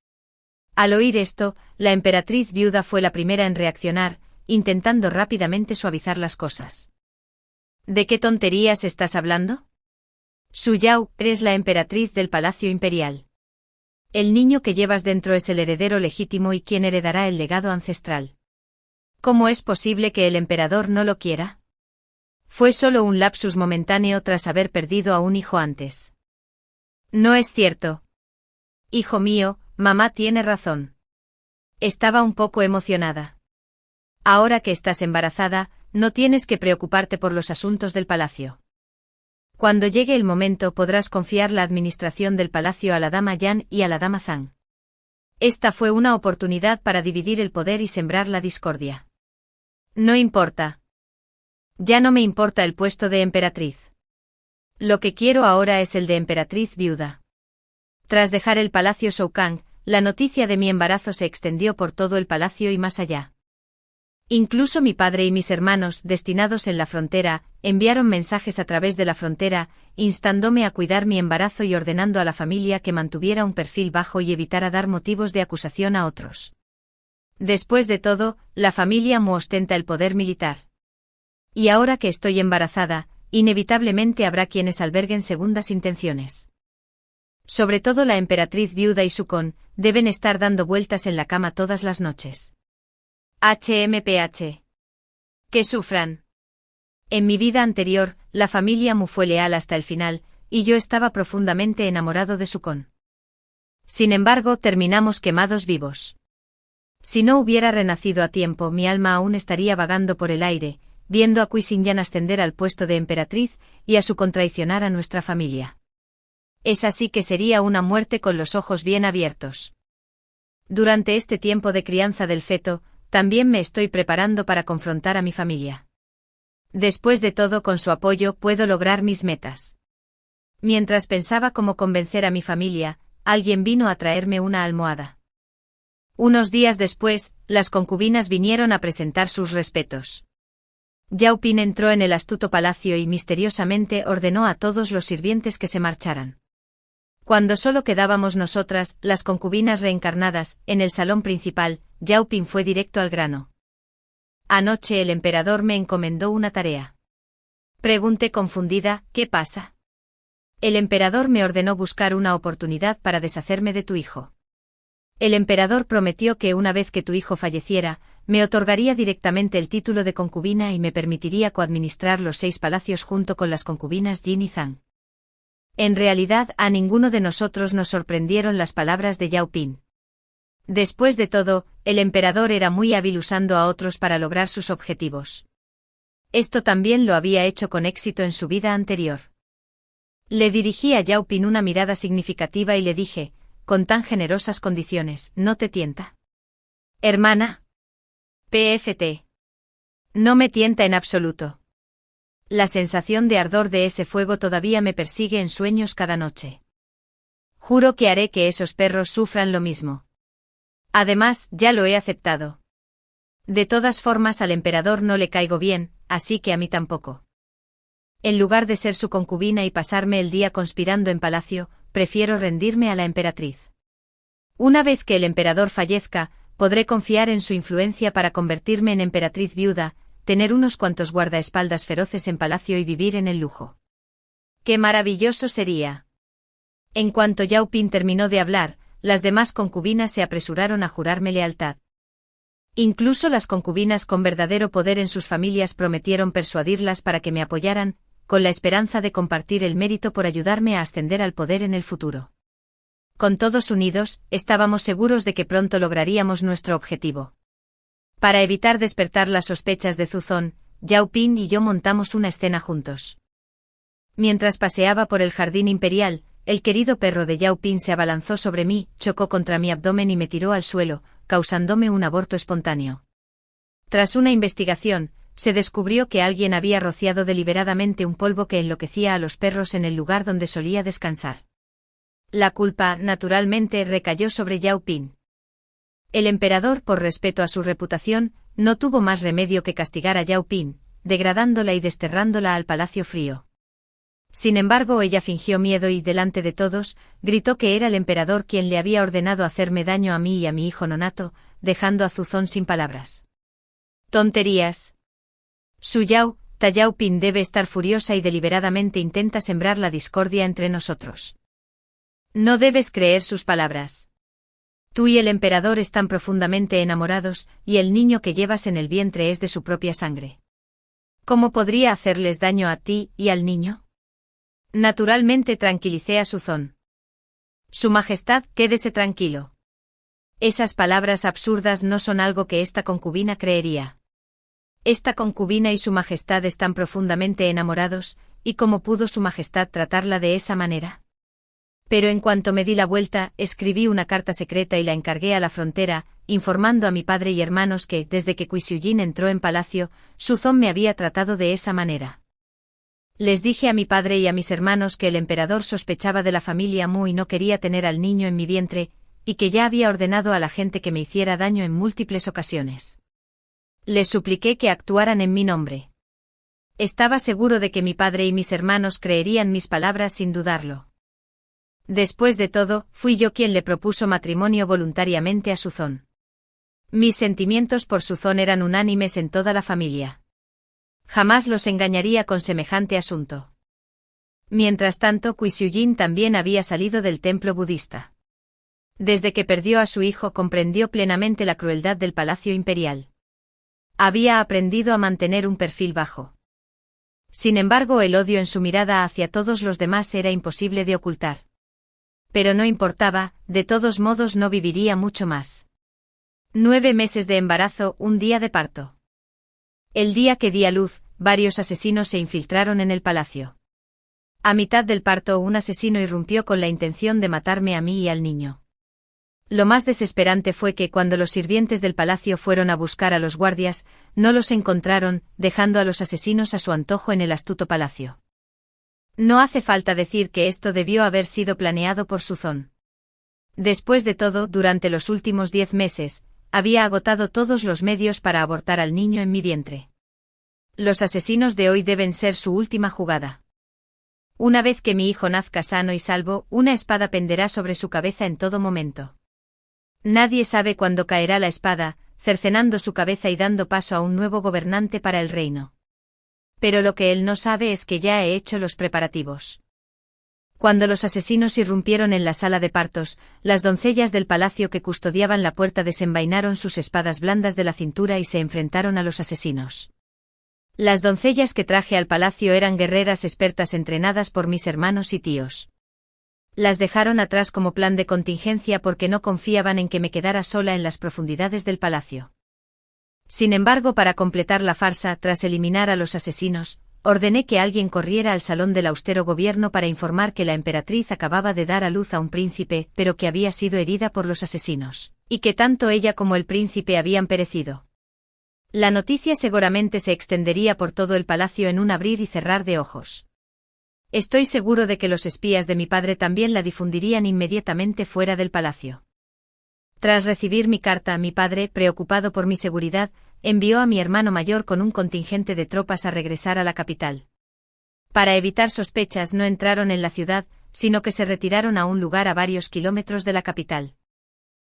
Al oír esto, la emperatriz viuda fue la primera en reaccionar, intentando rápidamente suavizar las cosas. ¿De qué tonterías estás hablando? Su Yao, eres la emperatriz del Palacio Imperial. El niño que llevas dentro es el heredero legítimo y quien heredará el legado ancestral. ¿Cómo es posible que el emperador no lo quiera? Fue solo un lapsus momentáneo tras haber perdido a un hijo antes. No es cierto. Hijo mío, mamá tiene razón. Estaba un poco emocionada. Ahora que estás embarazada, no tienes que preocuparte por los asuntos del palacio. Cuando llegue el momento podrás confiar la administración del palacio a la dama Yan y a la dama Zhang. Esta fue una oportunidad para dividir el poder y sembrar la discordia. No importa. Ya no me importa el puesto de emperatriz. Lo que quiero ahora es el de emperatriz viuda. Tras dejar el palacio Shoukang, la noticia de mi embarazo se extendió por todo el palacio y más allá. Incluso mi padre y mis hermanos, destinados en la frontera, enviaron mensajes a través de la frontera, instándome a cuidar mi embarazo y ordenando a la familia que mantuviera un perfil bajo y evitara dar motivos de acusación a otros. Después de todo, la familia Mu ostenta el poder militar. Y ahora que estoy embarazada, inevitablemente habrá quienes alberguen segundas intenciones. Sobre todo la emperatriz viuda y Sukon, deben estar dando vueltas en la cama todas las noches. HMPH. Que sufran. En mi vida anterior, la familia Mu fue leal hasta el final, y yo estaba profundamente enamorado de Sukon. Sin embargo, terminamos quemados vivos. Si no hubiera renacido a tiempo, mi alma aún estaría vagando por el aire, viendo a Kui Xingyan ascender al puesto de emperatriz, y a Sukon traicionar a nuestra familia. Es así que sería una muerte con los ojos bien abiertos. Durante este tiempo de crianza del feto, también me estoy preparando para confrontar a mi familia. Después de todo, con su apoyo puedo lograr mis metas. Mientras pensaba cómo convencer a mi familia, alguien vino a traerme una almohada. Unos días después, las concubinas vinieron a presentar sus respetos. Yao Ping entró en el astuto palacio y misteriosamente ordenó a todos los sirvientes que se marcharan. Cuando solo quedábamos nosotras, las concubinas reencarnadas, en el salón principal, Yao Ping fue directo al grano. Anoche el emperador me encomendó una tarea. Pregunté confundida, ¿qué pasa? El emperador me ordenó buscar una oportunidad para deshacerme de tu hijo. El emperador prometió que una vez que tu hijo falleciera, me otorgaría directamente el título de concubina y me permitiría coadministrar los 6 palacios junto con las concubinas Jin y Zhang. En realidad, a ninguno de nosotros nos sorprendieron las palabras de Yao Ping. Después de todo, el emperador era muy hábil usando a otros para lograr sus objetivos. Esto también lo había hecho con éxito en su vida anterior. Le dirigí a Yao Ping una mirada significativa y le dije, con tan generosas condiciones, ¿no te tienta? Hermana. PFT. No me tienta en absoluto. La sensación de ardor de ese fuego todavía me persigue en sueños cada noche. Juro que haré que esos perros sufran lo mismo. Además, ya lo he aceptado. De todas formas, al emperador no le caigo bien, así que a mí tampoco. En lugar de ser su concubina y pasarme el día conspirando en palacio, prefiero rendirme a la emperatriz. Una vez que el emperador fallezca, podré confiar en su influencia para convertirme en emperatriz viuda, tener unos cuantos guardaespaldas feroces en palacio y vivir en el lujo. ¡Qué maravilloso sería! En cuanto Yao Ping terminó de hablar, las demás concubinas se apresuraron a jurarme lealtad. Incluso las concubinas con verdadero poder en sus familias prometieron persuadirlas para que me apoyaran, con la esperanza de compartir el mérito por ayudarme a ascender al poder en el futuro. Con todos unidos, estábamos seguros de que pronto lograríamos nuestro objetivo. Para evitar despertar las sospechas de Zuzón, Yao Ping y yo montamos una escena juntos. Mientras paseaba por el jardín imperial, el querido perro de Yao Ping se abalanzó sobre mí, chocó contra mi abdomen y me tiró al suelo, causándome un aborto espontáneo. Tras una investigación, se descubrió que alguien había rociado deliberadamente un polvo que enloquecía a los perros en el lugar donde solía descansar. La culpa, naturalmente, recayó sobre Yao Ping. El emperador, por respeto a su reputación, no tuvo más remedio que castigar a Yao Ping, degradándola y desterrándola al palacio frío. Sin embargo, ella fingió miedo y, delante de todos, gritó que era el emperador quien le había ordenado hacerme daño a mí y a mi hijo nonato, dejando a Zuzón sin palabras. Tonterías. Su Yao, Ta Yao Ping debe estar furiosa y deliberadamente intenta sembrar la discordia entre nosotros. No debes creer sus palabras. Tú y el emperador están profundamente enamorados, y el niño que llevas en el vientre es de su propia sangre. ¿Cómo podría hacerles daño a ti y al niño? Naturalmente tranquilicé a Zuzón. Su Majestad, quédese tranquilo. Esas palabras absurdas no son algo que esta concubina creería. Esta concubina y su majestad están profundamente enamorados, ¿y cómo pudo su majestad tratarla de esa manera? Pero en cuanto me di la vuelta, escribí una carta secreta y la encargué a la frontera, informando a mi padre y hermanos que, desde que Qiusujin entró en palacio, Suzón me había tratado de esa manera. Les dije a mi padre y a mis hermanos que el emperador sospechaba de la familia Mu y no quería tener al niño en mi vientre, y que ya había ordenado a la gente que me hiciera daño en múltiples ocasiones. Les supliqué que actuaran en mi nombre. Estaba seguro de que mi padre y mis hermanos creerían mis palabras sin dudarlo. Después de todo, fui yo quien le propuso matrimonio voluntariamente a Suzón. Mis sentimientos por Suzón eran unánimes en toda la familia. Jamás los engañaría con semejante asunto. Mientras tanto, Qiusujin también había salido del templo budista. Desde que perdió a su hijo comprendió plenamente la crueldad del palacio imperial. Había aprendido a mantener un perfil bajo. Sin embargo, el odio en su mirada hacia todos los demás era imposible de ocultar. Pero no importaba, de todos modos no viviría mucho más. 9 meses de embarazo, un día de parto. El día que di a luz, varios asesinos se infiltraron en el palacio. A mitad del parto, un asesino irrumpió con la intención de matarme a mí y al niño. Lo más desesperante fue que cuando los sirvientes del palacio fueron a buscar a los guardias, no los encontraron, dejando a los asesinos a su antojo en el astuto palacio. No hace falta decir que esto debió haber sido planeado por Suzón. Después de todo, durante los últimos 10 meses, había agotado todos los medios para abortar al niño en mi vientre. Los asesinos de hoy deben ser su última jugada. Una vez que mi hijo nazca sano y salvo, una espada penderá sobre su cabeza en todo momento. Nadie sabe cuándo caerá la espada, cercenando su cabeza y dando paso a un nuevo gobernante para el reino. Pero lo que él no sabe es que ya he hecho los preparativos. Cuando los asesinos irrumpieron en la sala de partos, las doncellas del palacio que custodiaban la puerta desenvainaron sus espadas blandas de la cintura y se enfrentaron a los asesinos. Las doncellas que traje al palacio eran guerreras expertas entrenadas por mis hermanos y tíos. Las dejaron atrás como plan de contingencia porque no confiaban en que me quedara sola en las profundidades del palacio. Sin embargo, para completar la farsa, tras eliminar a los asesinos, ordené que alguien corriera al salón del austero gobierno para informar que la emperatriz acababa de dar a luz a un príncipe, pero que había sido herida por los asesinos, y que tanto ella como el príncipe habían perecido. La noticia seguramente se extendería por todo el palacio en un abrir y cerrar de ojos. Estoy seguro de que los espías de mi padre también la difundirían inmediatamente fuera del palacio. Tras recibir mi carta, mi padre, preocupado por mi seguridad, envió a mi hermano mayor con un contingente de tropas a regresar a la capital. Para evitar sospechas no entraron en la ciudad, sino que se retiraron a un lugar a varios kilómetros de la capital.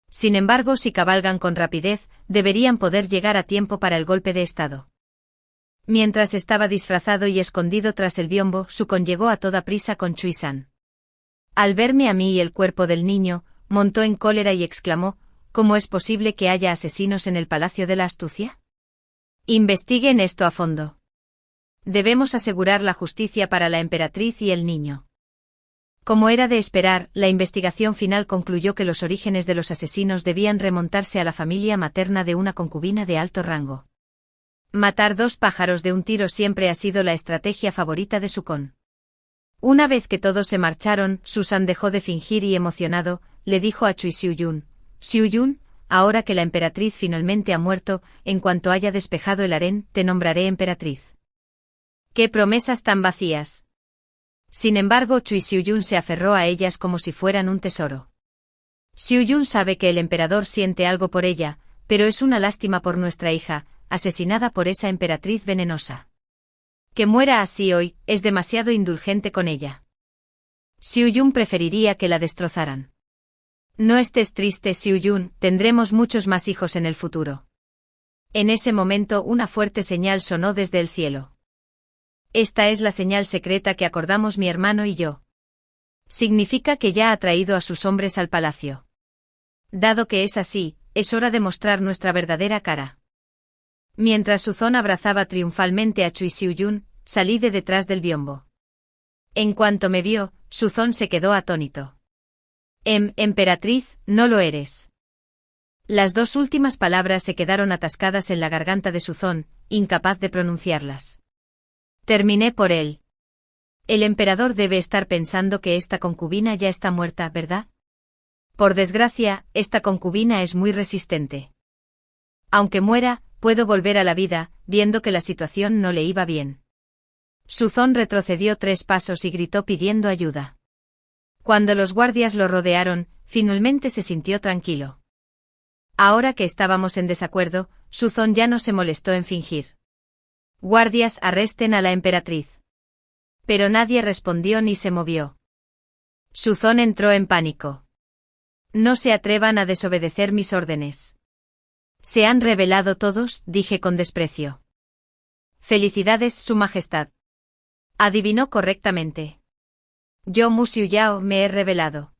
Sin embargo, si cabalgan con rapidez, deberían poder llegar a tiempo para el golpe de estado. Mientras estaba disfrazado y escondido tras el biombo, Sukon llegó a toda prisa con Chui-san. Al verme a mí y el cuerpo del niño, montó en cólera y exclamó: ¿Cómo es posible que haya asesinos en el Palacio de la Astucia? Investiguen esto a fondo. Debemos asegurar la justicia para la emperatriz y el niño. Como era de esperar, la investigación final concluyó que los orígenes de los asesinos debían remontarse a la familia materna de una concubina de alto rango. Matar 2 pájaros de un tiro siempre ha sido la estrategia favorita de Sukon. Una vez que todos se marcharon, Susan dejó de fingir y emocionado, le dijo a Chui Xiuyun: Xiuyun, ahora que la emperatriz finalmente ha muerto, en cuanto haya despejado el harén, te nombraré emperatriz. ¡Qué promesas tan vacías! Sin embargo, Chui Xiuyun se aferró a ellas como si fueran un tesoro. Xiuyun sabe que el emperador siente algo por ella, pero es una lástima por nuestra hija, asesinada por esa emperatriz venenosa. Que muera así hoy, es demasiado indulgente con ella. Xiuyun preferiría que la destrozaran. No estés triste, Xiuyun, tendremos muchos más hijos en el futuro. En ese momento una fuerte señal sonó desde el cielo. Esta es la señal secreta que acordamos mi hermano y yo. Significa que ya ha traído a sus hombres al palacio. Dado que es así, es hora de mostrar nuestra verdadera cara. Mientras Suzón abrazaba triunfalmente a Chui Xiuyun, salí de detrás del biombo. En cuanto me vio, Suzón se quedó atónito. Emperatriz, no lo eres. Las dos últimas palabras se quedaron atascadas en la garganta de Suzón, incapaz de pronunciarlas. Terminé por él. El emperador debe estar pensando que esta concubina ya está muerta, ¿verdad? Por desgracia, esta concubina es muy resistente. Aunque muera, puedo volver a la vida, viendo que la situación no le iba bien. Suzón retrocedió 3 pasos y gritó pidiendo ayuda. Cuando los guardias lo rodearon, finalmente se sintió tranquilo. Ahora que estábamos en desacuerdo, Suzón ya no se molestó en fingir. Guardias, arresten a la emperatriz. Pero nadie respondió ni se movió. Suzón entró en pánico. No se atrevan a desobedecer mis órdenes. Se han rebelado todos, dije con desprecio. Felicidades, Su Majestad. Adivinó correctamente. Yo, Mu Xiuyao, me he rebelado.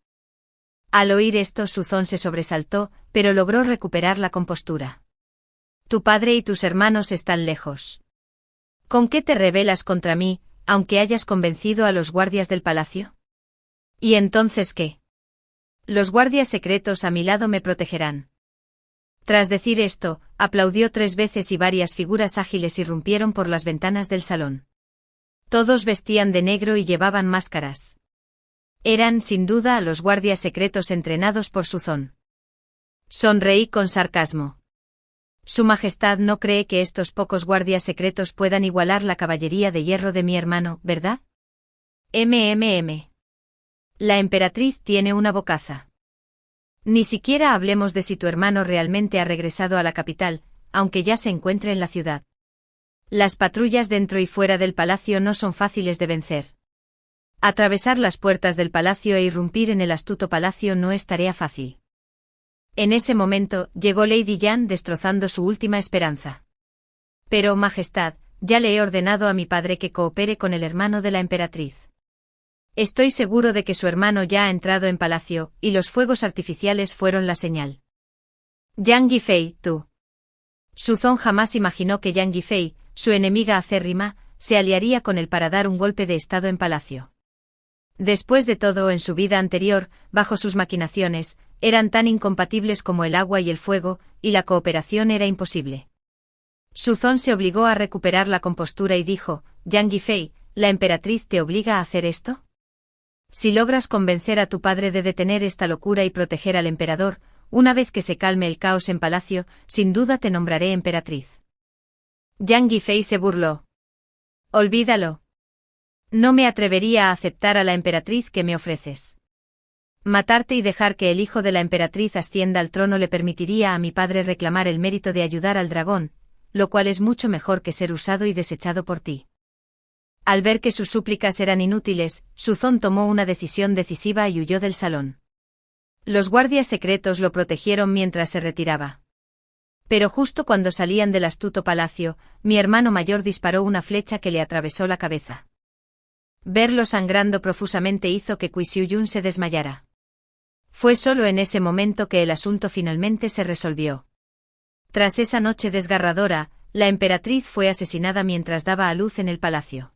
Al oír esto, Suzón se sobresaltó, pero logró recuperar la compostura. Tu padre y tus hermanos están lejos. ¿Con qué te rebelas contra mí, aunque hayas convencido a los guardias del palacio? ¿Y entonces qué? Los guardias secretos a mi lado me protegerán. Tras decir esto, aplaudió 3 veces y varias figuras ágiles irrumpieron por las ventanas del salón. Todos vestían de negro y llevaban máscaras. Eran, sin duda, los guardias secretos entrenados por Suzón. Sonreí con sarcasmo. Su Majestad no cree que estos pocos guardias secretos puedan igualar la caballería de hierro de mi hermano, ¿verdad? La emperatriz tiene una bocaza. Ni siquiera hablemos de si tu hermano realmente ha regresado a la capital, aunque ya se encuentre en la ciudad. Las patrullas dentro y fuera del palacio no son fáciles de vencer. Atravesar las puertas del palacio e irrumpir en el astuto palacio no es tarea fácil. En ese momento, llegó Lady Yan destrozando su última esperanza. Pero, Majestad, ya le he ordenado a mi padre que coopere con el hermano de la emperatriz. Estoy seguro de que su hermano ya ha entrado en palacio, y los fuegos artificiales fueron la señal. Yang Yifei, tú. Suzón jamás imaginó que Yang Yifei, su enemiga acérrima, se aliaría con él para dar un golpe de estado en palacio. Después de todo, en su vida anterior, bajo sus maquinaciones, eran tan incompatibles como el agua y el fuego, y la cooperación era imposible. Suzón se obligó a recuperar la compostura y dijo, Yang Yifei, ¿la emperatriz te obliga a hacer esto? Si logras convencer a tu padre de detener esta locura y proteger al emperador, una vez que se calme el caos en palacio, sin duda te nombraré emperatriz. Yang Yifei se burló. Olvídalo. No me atrevería a aceptar a la emperatriz que me ofreces. Matarte y dejar que el hijo de la emperatriz ascienda al trono le permitiría a mi padre reclamar el mérito de ayudar al dragón, lo cual es mucho mejor que ser usado y desechado por ti. Al ver que sus súplicas eran inútiles, Suzón tomó una decisión decisiva y huyó del salón. Los guardias secretos lo protegieron mientras se retiraba. Pero justo cuando salían del astuto palacio, mi hermano mayor disparó una flecha que le atravesó la cabeza. Verlo sangrando profusamente hizo que Xiuyun se desmayara. Fue solo en ese momento que el asunto finalmente se resolvió. Tras esa noche desgarradora, la emperatriz fue asesinada mientras daba a luz en el palacio.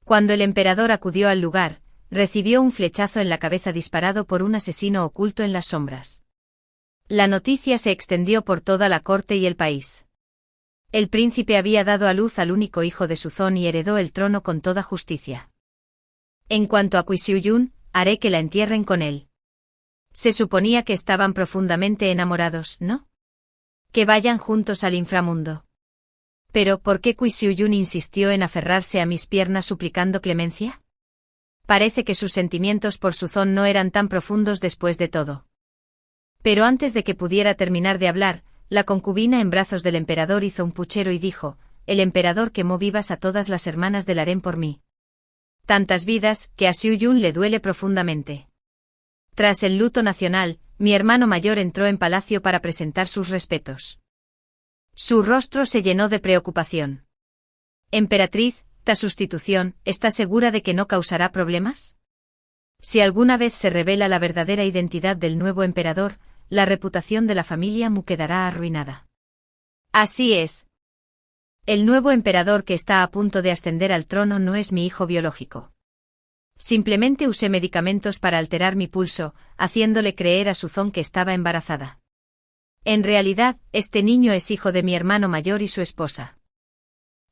Cuando el emperador acudió al lugar, recibió un flechazo en la cabeza disparado por un asesino oculto en las sombras. La noticia se extendió por toda la corte y el país. El príncipe había dado a luz al único hijo de Suzón y heredó el trono con toda justicia. En cuanto a Xiuyun, haré que la entierren con él. Se suponía que estaban profundamente enamorados, ¿no? Que vayan juntos al inframundo. Pero, ¿por qué Xiuyun insistió en aferrarse a mis piernas suplicando clemencia? Parece que sus sentimientos por Suzón no eran tan profundos después de todo. Pero antes de que pudiera terminar de hablar, la concubina en brazos del emperador hizo un puchero y dijo, el emperador quemó vivas a todas las hermanas del harén por mí. Tantas vidas, que a Xiuyun le duele profundamente. Tras el luto nacional, mi hermano mayor entró en palacio para presentar sus respetos. Su rostro se llenó de preocupación. Emperatriz, ¿ta sustitución, está segura de que no causará problemas? Si alguna vez se revela la verdadera identidad del nuevo emperador, la reputación de la familia Mu quedará arruinada. Así es. El nuevo emperador que está a punto de ascender al trono no es mi hijo biológico. Simplemente usé medicamentos para alterar mi pulso, haciéndole creer a Suzón que estaba embarazada. En realidad, este niño es hijo de mi hermano mayor y su esposa.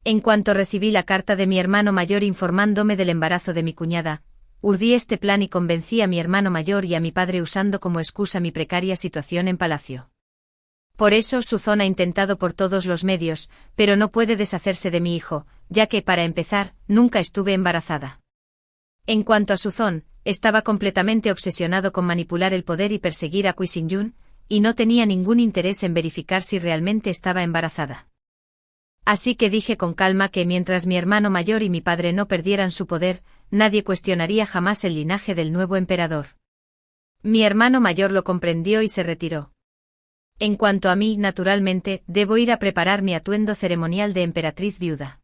En cuanto recibí la carta de mi hermano mayor informándome del embarazo de mi cuñada, urdí este plan y convencí a mi hermano mayor y a mi padre usando como excusa mi precaria situación en palacio. Por eso Suzón ha intentado por todos los medios, pero no puede deshacerse de mi hijo, ya que, para empezar, nunca estuve embarazada. En cuanto a Suzón, estaba completamente obsesionado con manipular el poder y perseguir a Kwisinyun, y no tenía ningún interés en verificar si realmente estaba embarazada. Así que dije con calma que mientras mi hermano mayor y mi padre no perdieran su poder, nadie cuestionaría jamás el linaje del nuevo emperador. Mi hermano mayor lo comprendió y se retiró. En cuanto a mí, naturalmente, debo ir a preparar mi atuendo ceremonial de emperatriz viuda.